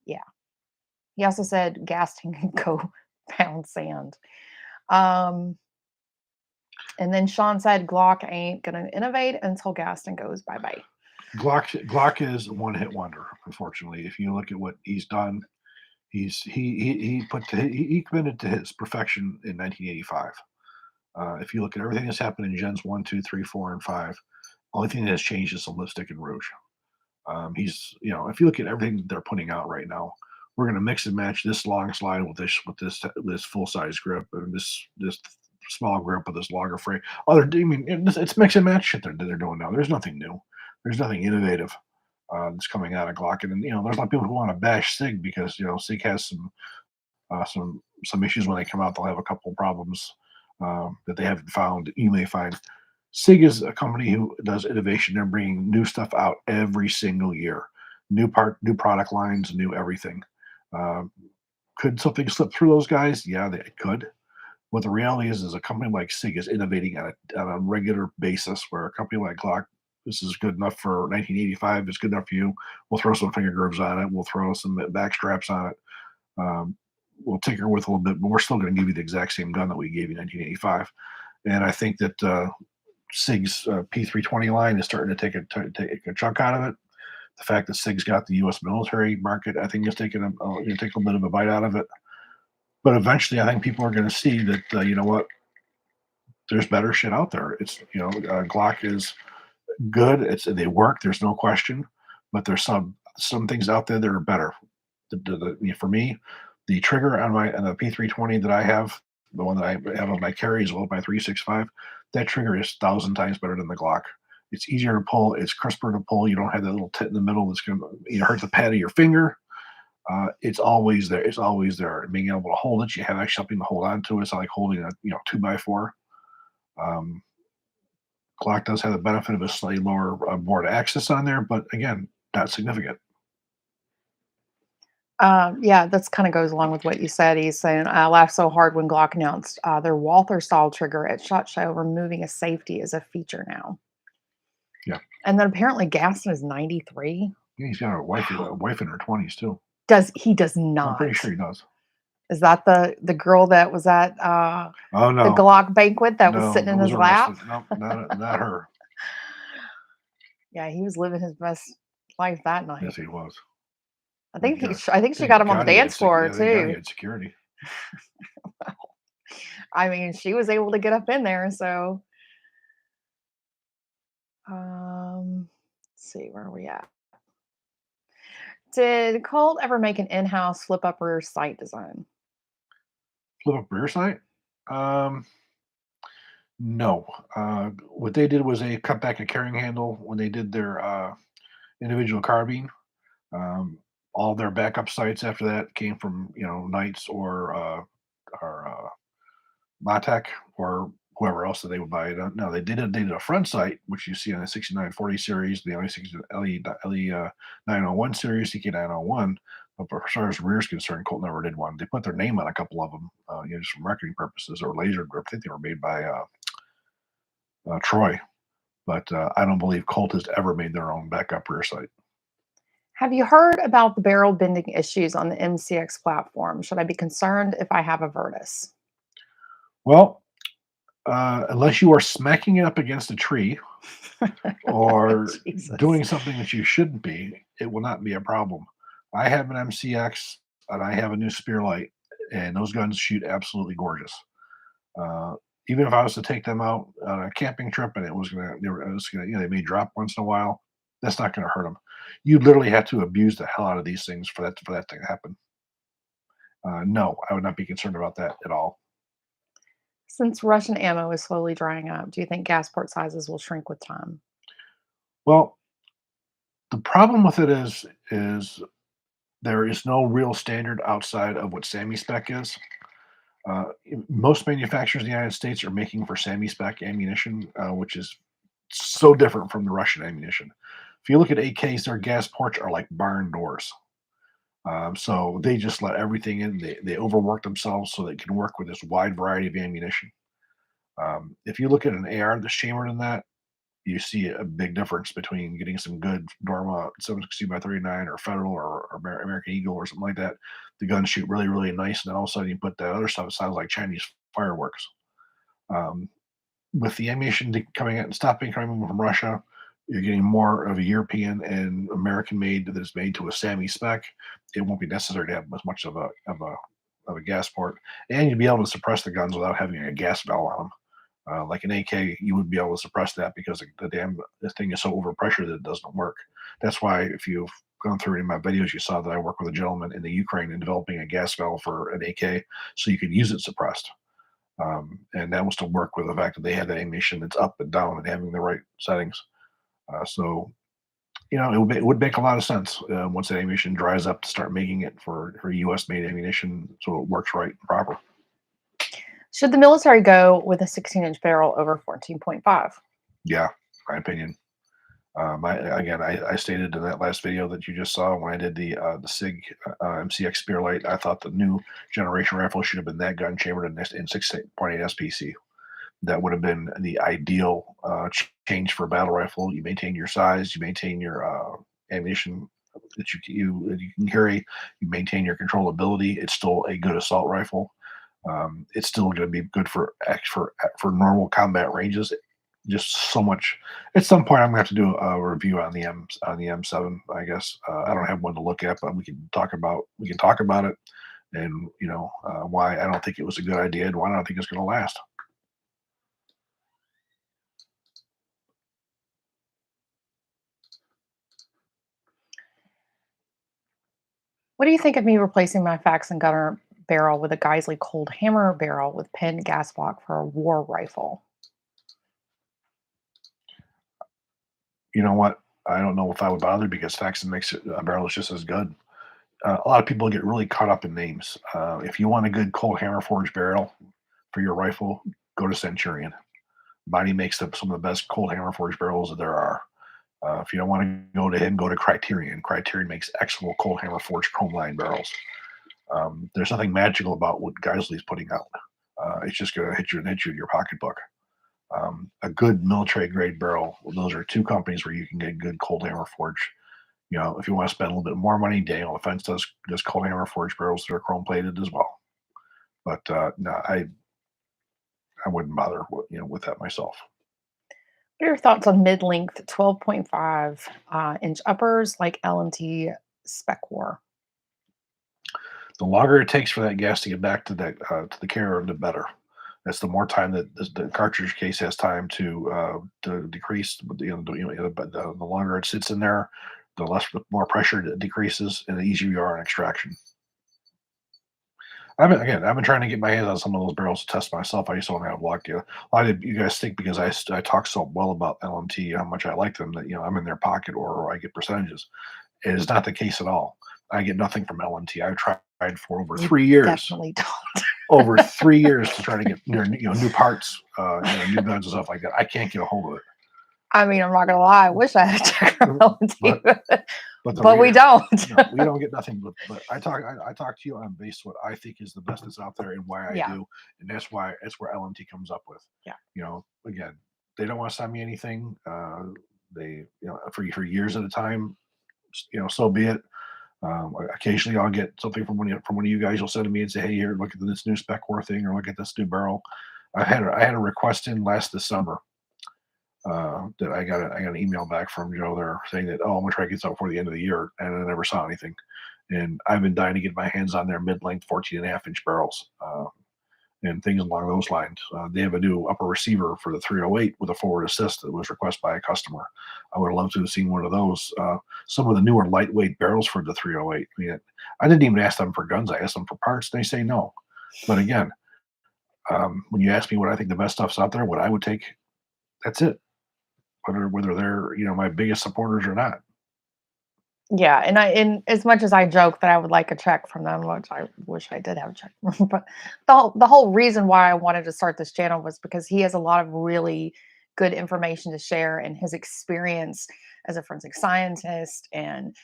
yeah, he also said gas tank and go pound sand. um and then Sean said Glock ain't gonna innovate until Gaston goes bye-bye. Glock is a one-hit wonder, unfortunately. If you look at what he's done, he committed to his perfection in 1985. If you look at everything that's happened in Gens 1, 2, 3, 4, and 5, only thing that has changed is the lipstick and rouge. If you look at everything that they're putting out right now, we're going to mix and match this long slide with this full size grip, and this small grip with this longer frame. It's mix and match shit they're doing now. There's nothing new. There's nothing innovative that's coming out of Glock, and there's a lot of people who want to bash Sig because Sig has some issues when they come out. They'll have a couple problems that they haven't found. You may find. SIG is a company who does innovation. They're bringing new stuff out every single year, new product lines, new everything. Um, could something slip through those guys? Yeah, they could. What the reality is a company like SIG is innovating on a regular basis, where a company like Glock, this is good enough for 1985. It's good enough for you. We'll throw some finger grooves on it. We'll throw some back straps on it. We'll tinker with a little bit, but we're still going to give you the exact same gun that we gave you in 1985. And I think that SIG's P320 line is starting to take a chunk out of it. The fact that SIG's got the U.S. military market, I think, is taking take a bit of a bite out of it. But eventually, I think people are going to see that you know what, there's better shit out there. It's Glock is good. They work. There's no question. But there's some things out there that are better. For me, the trigger on the P320 that I have, the one that I have on my carry as well, my 365, that trigger is 1,000 times better than the Glock. It's easier to pull. It's crisper to pull. You don't have that little tit in the middle that's going to hurt the pad of your finger. It's always there. It's always there. Being able to hold it, you have actually something to hold on to. It's not like holding a 2x4. Glock does have the benefit of a slightly lower board access on there, but again, not significant. Yeah, that's kind of goes along with what you said. He's saying, I laughed so hard when Glock announced their Walther style trigger at SHOT Show, removing a safety as a feature now. Yeah. And then apparently Gaston is 93. Yeah, he's got a wife in her 20s too. He does not. I'm pretty sure he does. Is that the girl that was at Oh the no, Glock banquet that was no, sitting in those his are lap? No, not her. Yeah, he was living his best life that night. Yes, he was. I think God. I think she got him on the dance floor Thank God he too. had security. I mean, she was able to get up in there. So, let's see, where are we at? Did Colt ever make an in-house flip-up rear sight design? Flip up rear sight? No. What they did was they cut back a carrying handle when they did their individual carbine. Um, all their backup sights after that came from Knights or Matek or whoever else that they would buy it. No, they did a front sight, which you see on the 6940 series, the LE 901 series, CK 901. But as far as rear is concerned, Colt never did one. They put their name on a couple of them, just for marketing purposes, or laser grip. I think they were made by Troy, but I don't believe Colt has ever made their own backup rear sight. Have you heard about the barrel bending issues on the MCX platform? Should I be concerned if I have a Virtus? Well, unless you are smacking it up against a tree or Jesus. doing something that you shouldn't be, it will not be a problem. I have an MCX and I have a new spear light, and those guns shoot absolutely gorgeous. Uh, Even if I was to take them out on a camping trip and they may drop once in a while, that's not going to hurt them. You literally have to abuse the hell out of these things for that to happen. No, I would not be concerned about that at all. Since Russian ammo is slowly drying up, do you think gas port sizes will shrink with time? Well, the problem with it is there is no real standard outside of what SAMI spec is. Most manufacturers in the United States are making for SAMI spec ammunition, which is so different from the Russian ammunition. If you look at AKs, their gas ports are like barn doors. So they just let everything in. They overwork themselves so they can work with this wide variety of ammunition. If you look at an AR that's chambered in that, you see a big difference between getting some good Dorma 760 by 39 or Federal or American Eagle or something like that. The guns shoot really, really nice, and then all of a sudden you put that other stuff, it sounds like Chinese fireworks. With the ammunition coming out and stopping coming from Russia, you're getting more of a European and American made that is made to a SAMI spec. It won't be necessary to have as much of a gas port, and you'd be able to suppress the guns without having a gas valve on them. Like an AK, you would be able to suppress that because the thing is so overpressure that it doesn't work. That's why if you've gone through any of my videos, you saw that I work with a gentleman in the Ukraine in developing a gas valve for an AK so you could use it suppressed. And that was to work with the fact that they had that ammunition that's up and down and having the right settings. So, it would make a lot of sense once that ammunition dries up to start making it for U.S. made ammunition so it works right and proper. Should the military go with a 16-inch barrel over 14.5? Yeah, my opinion. I stated in that last video that you just saw when I did the SIG MCX Spearlight, I thought the new generation rifle should have been that gun chambered in 6.8 SPC. That would have been the ideal change for a battle rifle. You maintain your size, you maintain your ammunition that you can carry, you maintain your controllability. It's still a good assault rifle. It's still going to be good for normal combat ranges. Just so much. At some point, I'm going to have to do a review on the M7. I guess I don't have one to look at, but we can talk about it, and why I don't think it was a good idea and why I don't think it's going to last. What do you think of me replacing my Fax and Gunner barrel with a Geisley Cold Hammer barrel with pinned gas block for a war rifle? You know what? I don't know if I would bother because Faxon makes it a barrel is just as good. A lot of people get really caught up in names. If you want a good Cold Hammer forged barrel for your rifle, go to Centurion. Bonnie makes some of the best Cold Hammer forged barrels that there are. If you don't want to go to him, go to Criterion. Criterion makes excellent Cold Hammer forged chrome line barrels. There's nothing magical about what Geisley's putting out. It's just going to hit you in your pocketbook. A good military grade barrel, those are two companies where you can get good Cold Hammer forged. If you want to spend a little bit more money, Daniel Defense does Cold Hammer forged barrels that are chrome plated as well. But no, I wouldn't bother with that myself. What are your thoughts on mid-length 12.5 inch uppers like LMT Spec War? The longer it takes for that gas to get back to the carrier, the better. That's the more time that the cartridge case has time to decrease. The longer it sits in there, the more pressure it decreases, and the easier you are in extraction. I've been trying to get my hands on some of those barrels to test myself. I just don't have luck. A lot of you guys think because I talk so well about LMT, how much I like them, that I'm in their pocket or I get percentages. It is not the case at all. I get nothing from LMT. I've tried for over 3 years. Definitely don't. over 3 years to try to get new parts, new guns and stuff like that. I can't get a hold of it. I mean, I'm not gonna lie. I wish I had a check from LMT, But we don't. we don't get nothing. But I talk to you on base what I think is the best that's out there and why I Yeah. do, and that's where LMT comes up with. Yeah. Again, they don't want to send me anything. They for years at a time. So be it. Occasionally, I'll get something from one of you guys. You'll send to me and say, "Hey, here, look at this new spec war thing, or look at this new barrel." I had a request in last December that I got an email back from Joe there saying that, "Oh, I'm gonna try to get something before the end of the year," and I never saw anything. And I've been dying to get my hands on their mid-length 14.5-inch barrels and things along those lines. They have a new upper receiver for the 308 with a forward assist that was requested by a customer. I would have loved to have seen one of those. Some of the newer lightweight barrels for the 308. I mean, I didn't even ask them for guns. I asked them for parts. They say no. But again, when you ask me what I think the best stuff's out there, what I would take, that's it. Whether they're my biggest supporters or not. Yeah, and as much as I joke that I would like a check from them, which I wish I did have a check, but the whole reason why I wanted to start this channel was because he has a lot of really good information to share and his experience as a forensic scientist and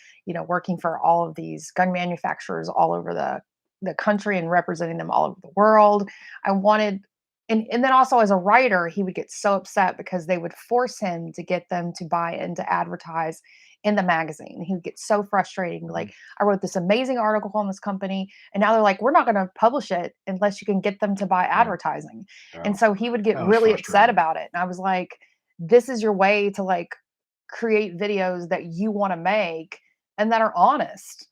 working for all of these gun manufacturers all over the country and representing them all over the world. I wanted and then also as a writer, he would get so upset because they would force him to get them to buy and to advertise in the magazine. He would get so frustrating. Like, I wrote this amazing article on this company, and now they're like, we're not going to publish it unless you can get them to buy advertising. And so he would get really upset about it. And I was like, this is your way to like create videos that you want to make and that are honest.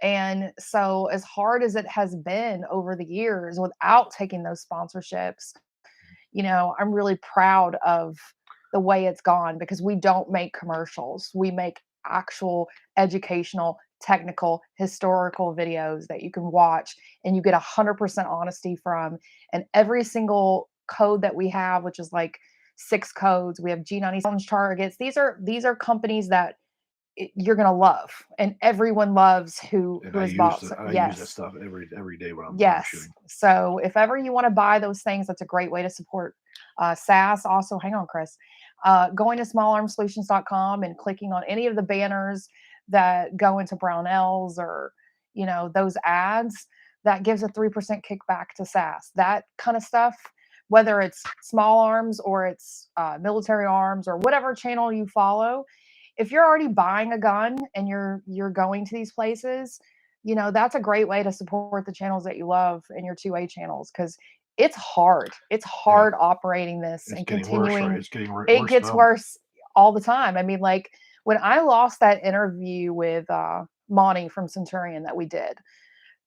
And so, as hard as it has been over the years without taking those sponsorships, I'm really proud of the way it's gone because we don't make commercials. We make actual educational, technical, historical videos that you can watch and you get 100% honesty from. And every single code that we have, which is like 6 codes, we have G97 targets. These are companies that you're gonna love, and everyone loves who has bought. I use that stuff every day when I'm shooting. So if ever you want to buy those things, that's a great way to support SAS. Also, hang on, Chris. Going to smallarmsolutions.com and clicking on any of the banners that go into Brownells or those ads, that gives a 3% kickback to SAS. That kind of stuff, whether it's small arms or it's military arms or whatever channel you follow. If you're already buying a gun and you're going to these places, that's a great way to support the channels that you love and your 2A channels, because it's hard. It's hard operating this and continuing. It's getting worse. It gets worse all the time. I mean, like when I lost that interview with Monty from Centurion that we did,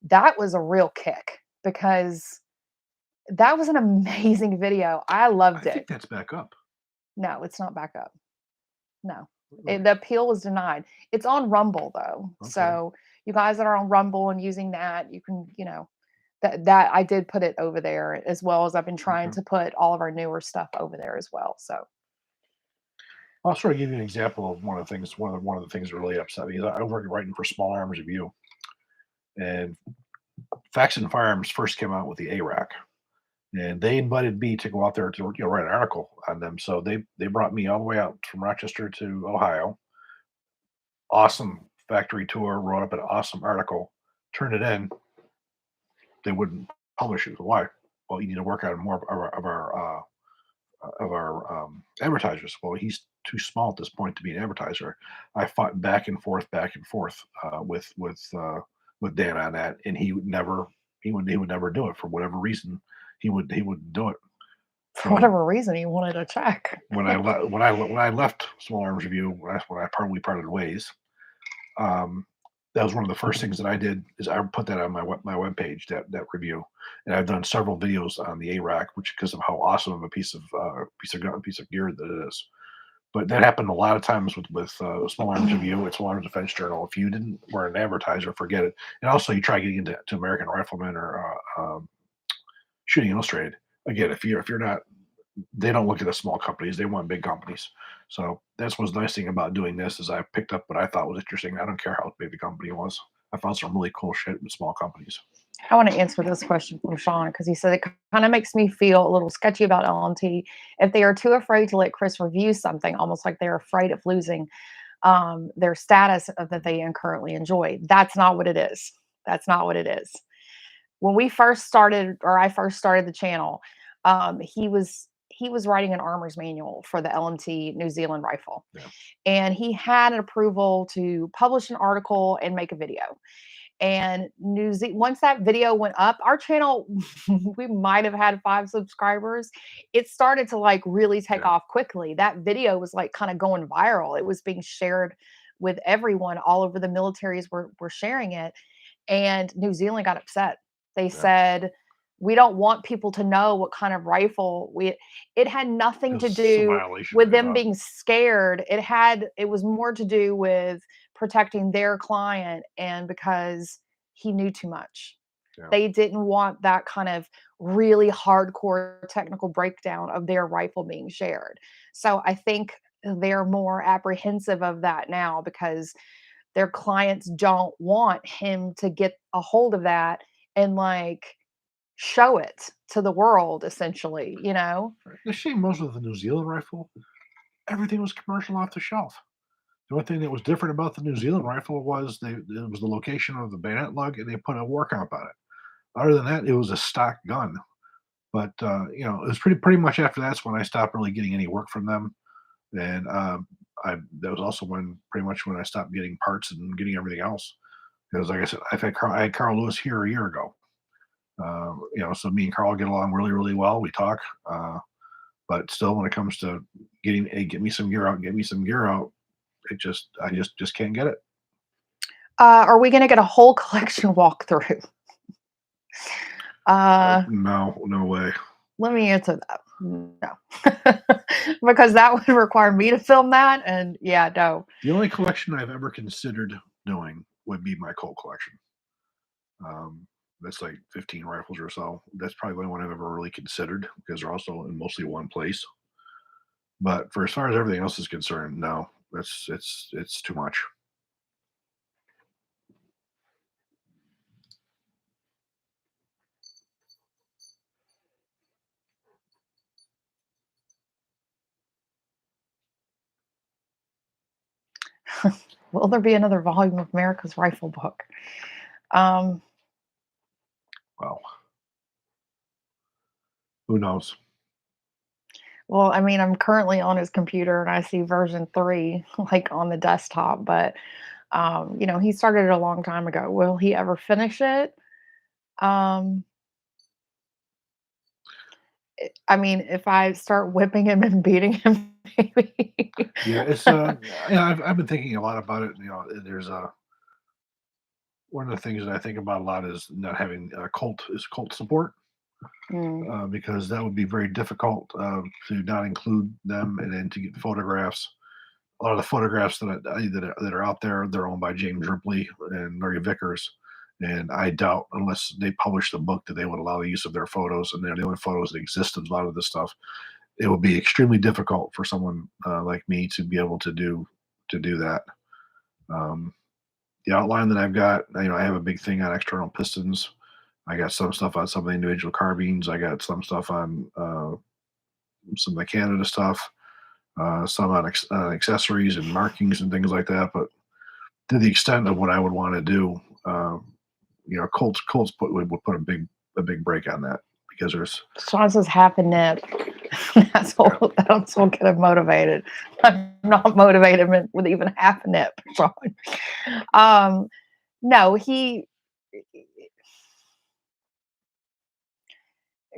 that was a real kick because that was an amazing video. I loved it. I think that's back up. No, it's not back up. No. The appeal was denied. It's on Rumble though. Okay. So you guys that are on Rumble and using that, you can, that I did put it over there, as well as I've been trying to put all of our newer stuff over there as well. So I'll sort of give you an example of one of the things that really upset me. I was writing for Small Arms Review, and Facts and Firearms first came out with the ARAC. And they invited me to go out there to write an article on them. So they brought me all the way out from Rochester to Ohio. Awesome factory tour, wrote up an awesome article, turned it in. They wouldn't publish it. Why? Well, you need to work on more of our advertisers. Well, he's too small at this point to be an advertiser. I fought back and forth with Dan on that, and he would never do it for whatever reason. He would do it for whatever reason. He wanted a check. when I left Small Arms Review, that's when I probably parted ways. That was one of the first things that I did, is I put that on my webpage, that review, and I've done several videos on the ARAC, which because of how awesome of a piece of gear that it is. But that happened a lot of times with Small Arms Review. It's Small Arms Defense Journal. If you didn't were an advertiser, forget it. And also, you try getting into American Rifleman or Shooting Illustrated. Again, if you're not, they don't look at the small companies. They want big companies. So that's what's nice thing about doing this, is I picked up what I thought was interesting. I don't care how big the company was. I found some really cool shit with small companies. I want to answer this question from Sean because he said it kind of makes me feel a little sketchy about LMT if they are too afraid to let Chris review something, almost like they're afraid of losing their status that they currently enjoy. That's not what it is. That's not what it is. When we first started, or I first started the channel, he was writing an armor's manual for the LMT New Zealand rifle, Yeah. and he had an approval to publish an article and make a video. And once that video went up, our channel, we might have had 5 subscribers. It started to like really take off quickly. That video was like kind of going viral. It was being shared with everyone all over. The militaries were sharing it. And New Zealand got upset. They said, we don't want people to know what kind of rifle it had nothing to do with them being scared. It was more to do with protecting their client, and because he knew too much. Yeah. They didn't want that kind of really hardcore technical breakdown of their rifle being shared. So I think they're more apprehensive of that now because their clients don't want him to get a hold of that and like show it to the world, essentially, you know? The shame most of the New Zealand rifle, everything was commercial off the shelf. The only thing that was different about the New Zealand rifle was it was the location of the bayonet lug, and they put a war comp on it. Other than that, it was a stock gun. But you know, it was pretty much after that's when I stopped really getting any work from them, and that was also pretty much when I stopped getting parts and getting everything else. Because like I said, I had Carl Lewis here a year ago. You know, so me and Carl get along really, really well. We talk, but still, when it comes to get me some gear out, get me some gear out, I just can't get it. Are we going to get a whole collection walkthrough? No, no way. Let me answer that. No, because that would require me to film that, and yeah, no. The only collection I've ever considered doing would be my Colt collection. That's like 15 rifles or so. That's probably the only one I've ever really considered because they're also in mostly one place. But for as far as everything else is concerned, no, it's too much. Will there be another volume of America's Rifle Book? Well, who knows? Well, I mean, I'm currently on his computer and I see version 3 like on the desktop, but you know, he started it a long time ago. Will he ever finish it? I mean, if I start whipping him and beating him, maybe. Yeah, I've been thinking a lot about it. You know, there's one of the things that I think about a lot is not having Colt support. Because that would be very difficult to not include them and then to get photographs. A lot of the photographs that are out there, they're owned by James Ripley and Larry Vickers, and I doubt unless they published a book that they would allow the use of their photos, and they're the only photos that exist of a lot of this stuff. It would be extremely difficult for someone like me to be able to do that. Um, the outline that I've got, you know, I have a big thing on external pistons. I got some stuff on some of the individual carbines. I got some stuff on some of the Canada stuff, some on accessories and markings and things like that. But to the extent of what I would want to do, you know, Colts would put a big break on that because there's. Sean says half a nip. That's what get him motivated. I'm not motivated with even half a nip, Sean. No,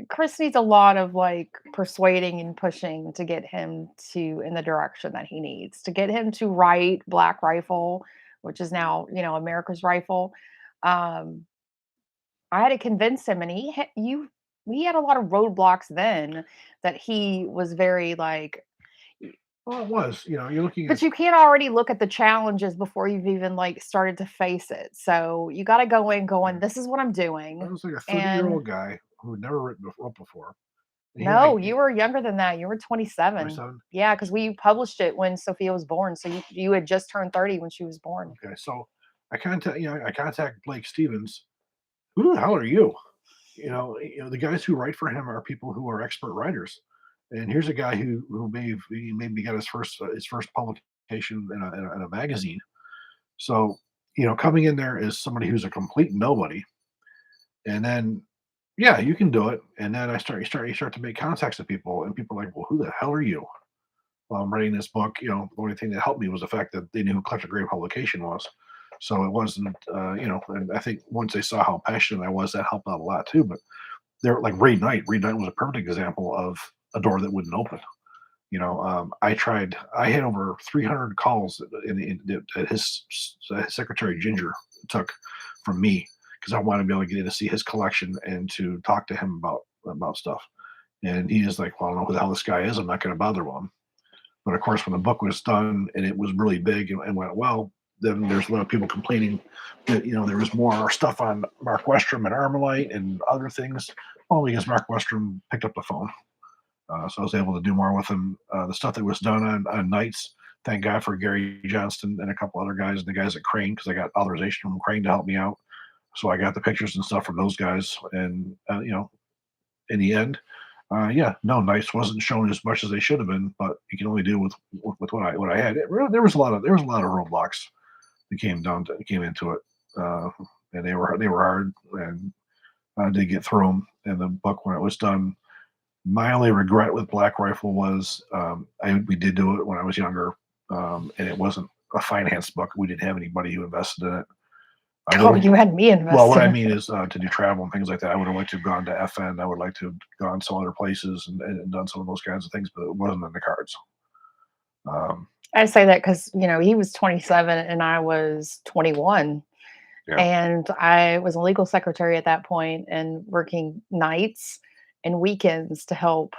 Chris needs a lot of like persuading and pushing to get him in the direction that he needs to get him to write Black Rifle, which is now, you know, America's Rifle. I had to convince him, and he had a lot of roadblocks then that he was very like. Well, it was, you know, you're looking but you can't already look at the challenges before you've even like started to face it. So you got to go in going, this is what I'm doing. I was like a 30-year-old guy who had never written a book before. No, you were younger than that. You were 27. 27? Yeah, because we published it when Sophia was born. So you had just turned 30 when she was born. Okay, so I contact Blake Stevens, who the hell are you? The guys who write for him are people who are expert writers. And here's a guy who maybe got his first publication in a magazine. So, coming in there as somebody who's a complete nobody, and then yeah, you can do it. And then you start to make contacts with people, and people are like, well, who the hell are you? While I'm writing this book, the only thing that helped me was the fact that they knew who Collector Grade Publication was. So it wasn't, and I think once they saw how passionate I was, that helped out a lot too. But they're like Raid Knight. Raid Knight was a perfect example of a door that wouldn't open. I had over 300 calls that his secretary Ginger took from me because I wanted to be able to get in to see his collection and to talk to him about stuff. And he is like, well, I don't know who the hell this guy is. I'm not going to bother with him. But of course, when the book was done and it was really big and went well, then there's a lot of people complaining that there was more stuff on Mark Westrom and Armalite and other things. Well, because Mark Westrom picked up the phone, so I was able to do more with him. The stuff that was done on Knights, thank God for Gary Johnston and a couple other guys, and the guys at Crane, because I got authorization from Crane to help me out. So I got the pictures and stuff from those guys, and in the end, yeah, no, Knights wasn't shown as much as they should have been, but you can only do with what I had. There was a lot of roadblocks that came into it, and they were hard, and I did get through them. And the book, when it was done, my only regret with Black Rifle was we did do it when I was younger, and it wasn't a finance book. We didn't have anybody who invested in it. Oh, you had me invested. Well, what I mean is to do travel and things like that. I would have liked to have gone to FN. I would like to have gone some other places and done some of those kinds of things, but it wasn't in the cards. I say that because he was 27 and I was 21, Yeah. and I was a legal secretary at that point and working nights and weekends to help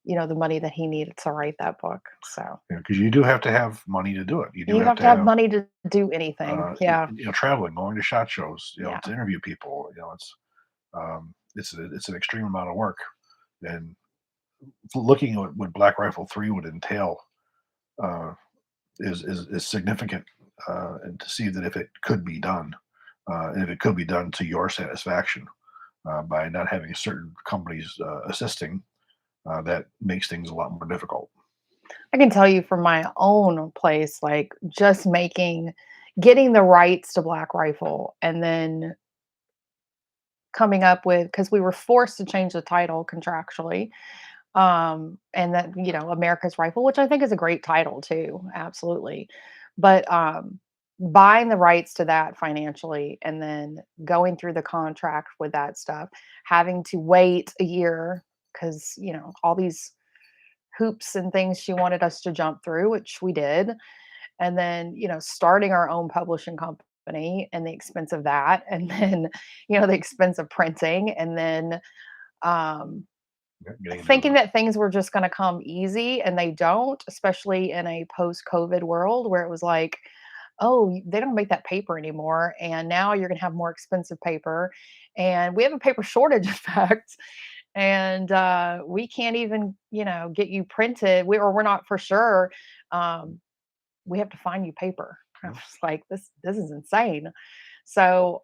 the money that he needed to write that book. So because you do have to have money to do it. you have to have money to do anything. Yeah. Traveling, going to SHOT Shows, Yeah. to interview people. It's an extreme amount of work, and looking at what Black Rifle 3 would entail is significant, and to see that if it could be done, and if it could be done to your satisfaction, by not having certain companies assisting, that makes things a lot more difficult. I can tell you from my own place, like just getting the rights to Black Rifle and then coming up with, because we were forced to change the title contractually, and that America's Rifle, which I think is a great title too, absolutely. But buying the rights to that financially and then going through the contract with that stuff, having to wait a year because all these hoops and things she wanted us to jump through, which we did, and then starting our own publishing company and the expense of that, and then the expense of printing, and then um thinking that things were just going to come easy, and they don't, especially in a post-COVID world where it was like, oh, they don't make that paper anymore, and now you're going to have more expensive paper, and we have a paper shortage in fact, and we can't even get you printed. We're not for sure. We have to find you paper. I was like, this is insane. So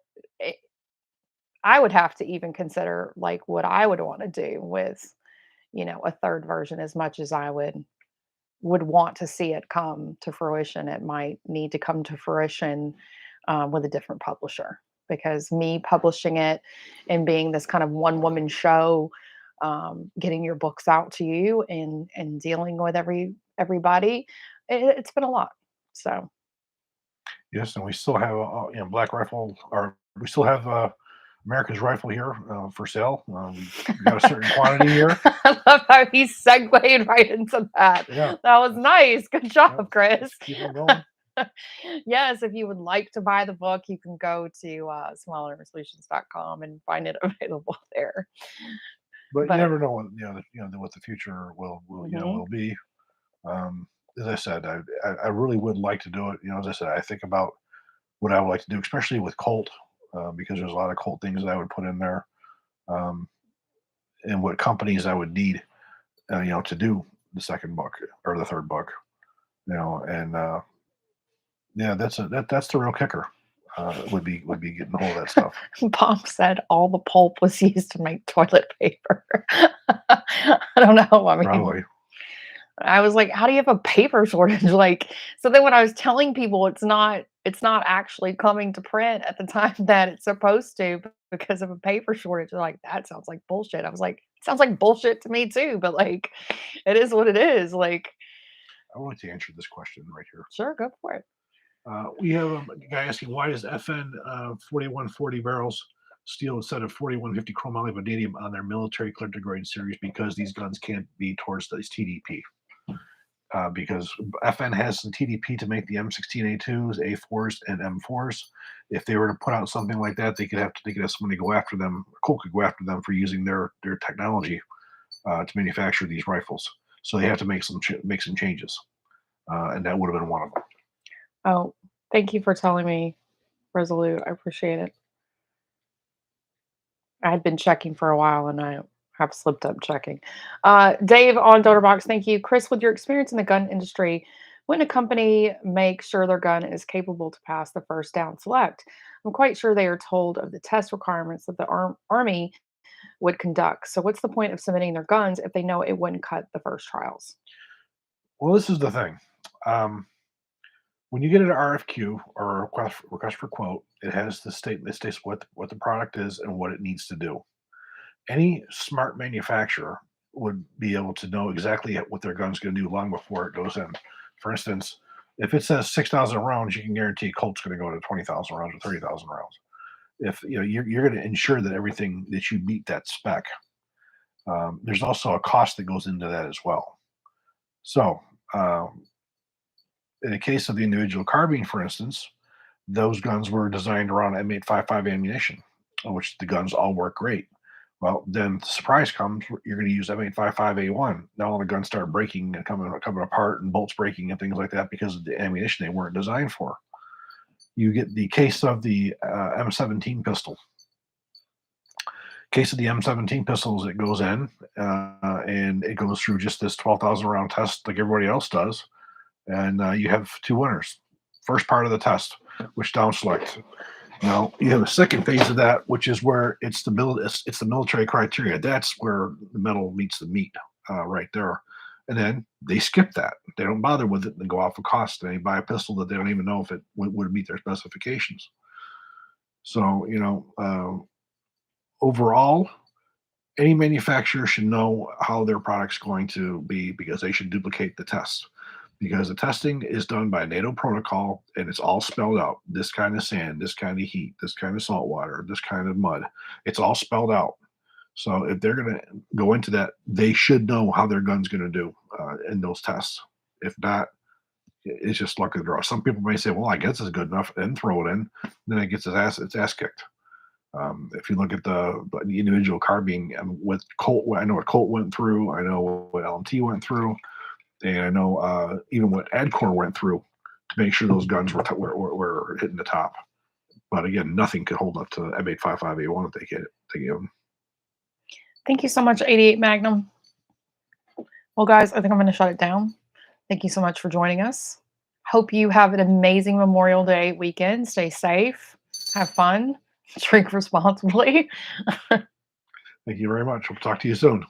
I would have to even consider like what I would want to do with a third version. As much as I would want to see it come to fruition, it might need to come to fruition with a different publisher, because me publishing it and being this kind of one woman show, getting your books out to you and dealing with everybody, it's been a lot. So Yes, and we still have Black Rifle, or we still have America's Rifle here for sale. We got a certain quantity here. I love how he segued right into that. Yeah. That was nice. Good job, Chris. Keep on going. Yes, if you would like to buy the book, you can go to smallerresolutions.com and find it available there. But you never know what the future will be. As I said, I really would like to do it. As I said, I think about what I would like to do, especially with Colt, because there's a lot of Colt things that I would put in there, and what companies I would need, to do the second book or the third book, and yeah, that's the real kicker. would be getting hold of that stuff. Bob said all the pulp was used to make toilet paper. I don't know. I mean, Probably. I was like, how do you have a paper shortage? Like, so then when I was telling people it's not actually coming to print at the time that it's supposed to because of a paper shortage, they're like, that sounds like bullshit. I was like, sounds like bullshit to me too, but like it is what it is. Like, I want to answer this question right here. sure, go for it. We have a guy asking, why does FN 4140 barrels steel instead of 4150 chromoly vanadium on their military collector grade series? Because these guns can't be towards this TDP. Because FN has some TDP to make the M16A2s, A4s, and M4s. If they were to put out something like that, they could have somebody go after them. Colt could go after them for using their technology to manufacture these rifles. So they have to make some changes, and that would have been one of them. Oh, thank you for telling me, Resolute. I appreciate it. I had been checking for a while and I have slipped up checking. Dave on Donorbox, thank you. Chris, with your experience in the gun industry, when a company makes sure their gun is capable to pass the first down select, I'm quite sure they are told of the test requirements that the Army would conduct. So, what's the point of submitting their guns if they know it wouldn't cut the first trials? Well, this is the thing. When you get an RFQ or a request for quote, it has the statement. It states what the product is and what it needs to do. Any smart manufacturer would be able to know exactly what their gun's going to do long before it goes in. For instance, if it says 6,000 rounds, you can guarantee Colt's going to go to 20,000 rounds or 30,000 rounds. If you're going to ensure that everything that you meet that spec. There's also a cost that goes into that as well. So, in the case of the individual carbine, for instance, those guns were designed around M855 ammunition, which the guns all work great. Well, then the surprise comes, you're going to use M855A1. Now all the guns start breaking and coming apart and bolts breaking and things like that because of the ammunition they weren't designed for. You get the case of the M17 pistol. Case of the M17 pistols, it goes in and it goes through just this 12,000 round test like everybody else does. And you have two winners. First part of the test, which down select. Now you have a second phase of that, which is where it's the military criteria. That's where the metal meets the meat, right there. And then they skip that. They don't bother with it and go off of cost. And they buy a pistol that they don't even know if it would meet their specifications. So overall, any manufacturer should know how their product's going to be because they should duplicate the test. Because the testing is done by NATO protocol and it's all spelled out. This kind of sand, this kind of heat, this kind of salt water, this kind of mud. It's all spelled out. So if they're going to go into that, they should know how their gun's going to do in those tests. If not, it's just luck of the draw. Some people may say, well, I guess it's good enough, and throw it in. Then it gets its ass kicked. If you look at the individual carbine with Colt, I know what Colt went through. I know what LMT went through. And I know even what AdCore went through to make sure those guns were hitting the top. But again, nothing could hold up to M855A1 if they get it. They give them. Thank you so much, 88 Magnum. Well, guys, I think I'm going to shut it down. Thank you so much for joining us. Hope you have an amazing Memorial Day weekend. Stay safe, have fun, drink responsibly. Thank you very much. We'll talk to you soon.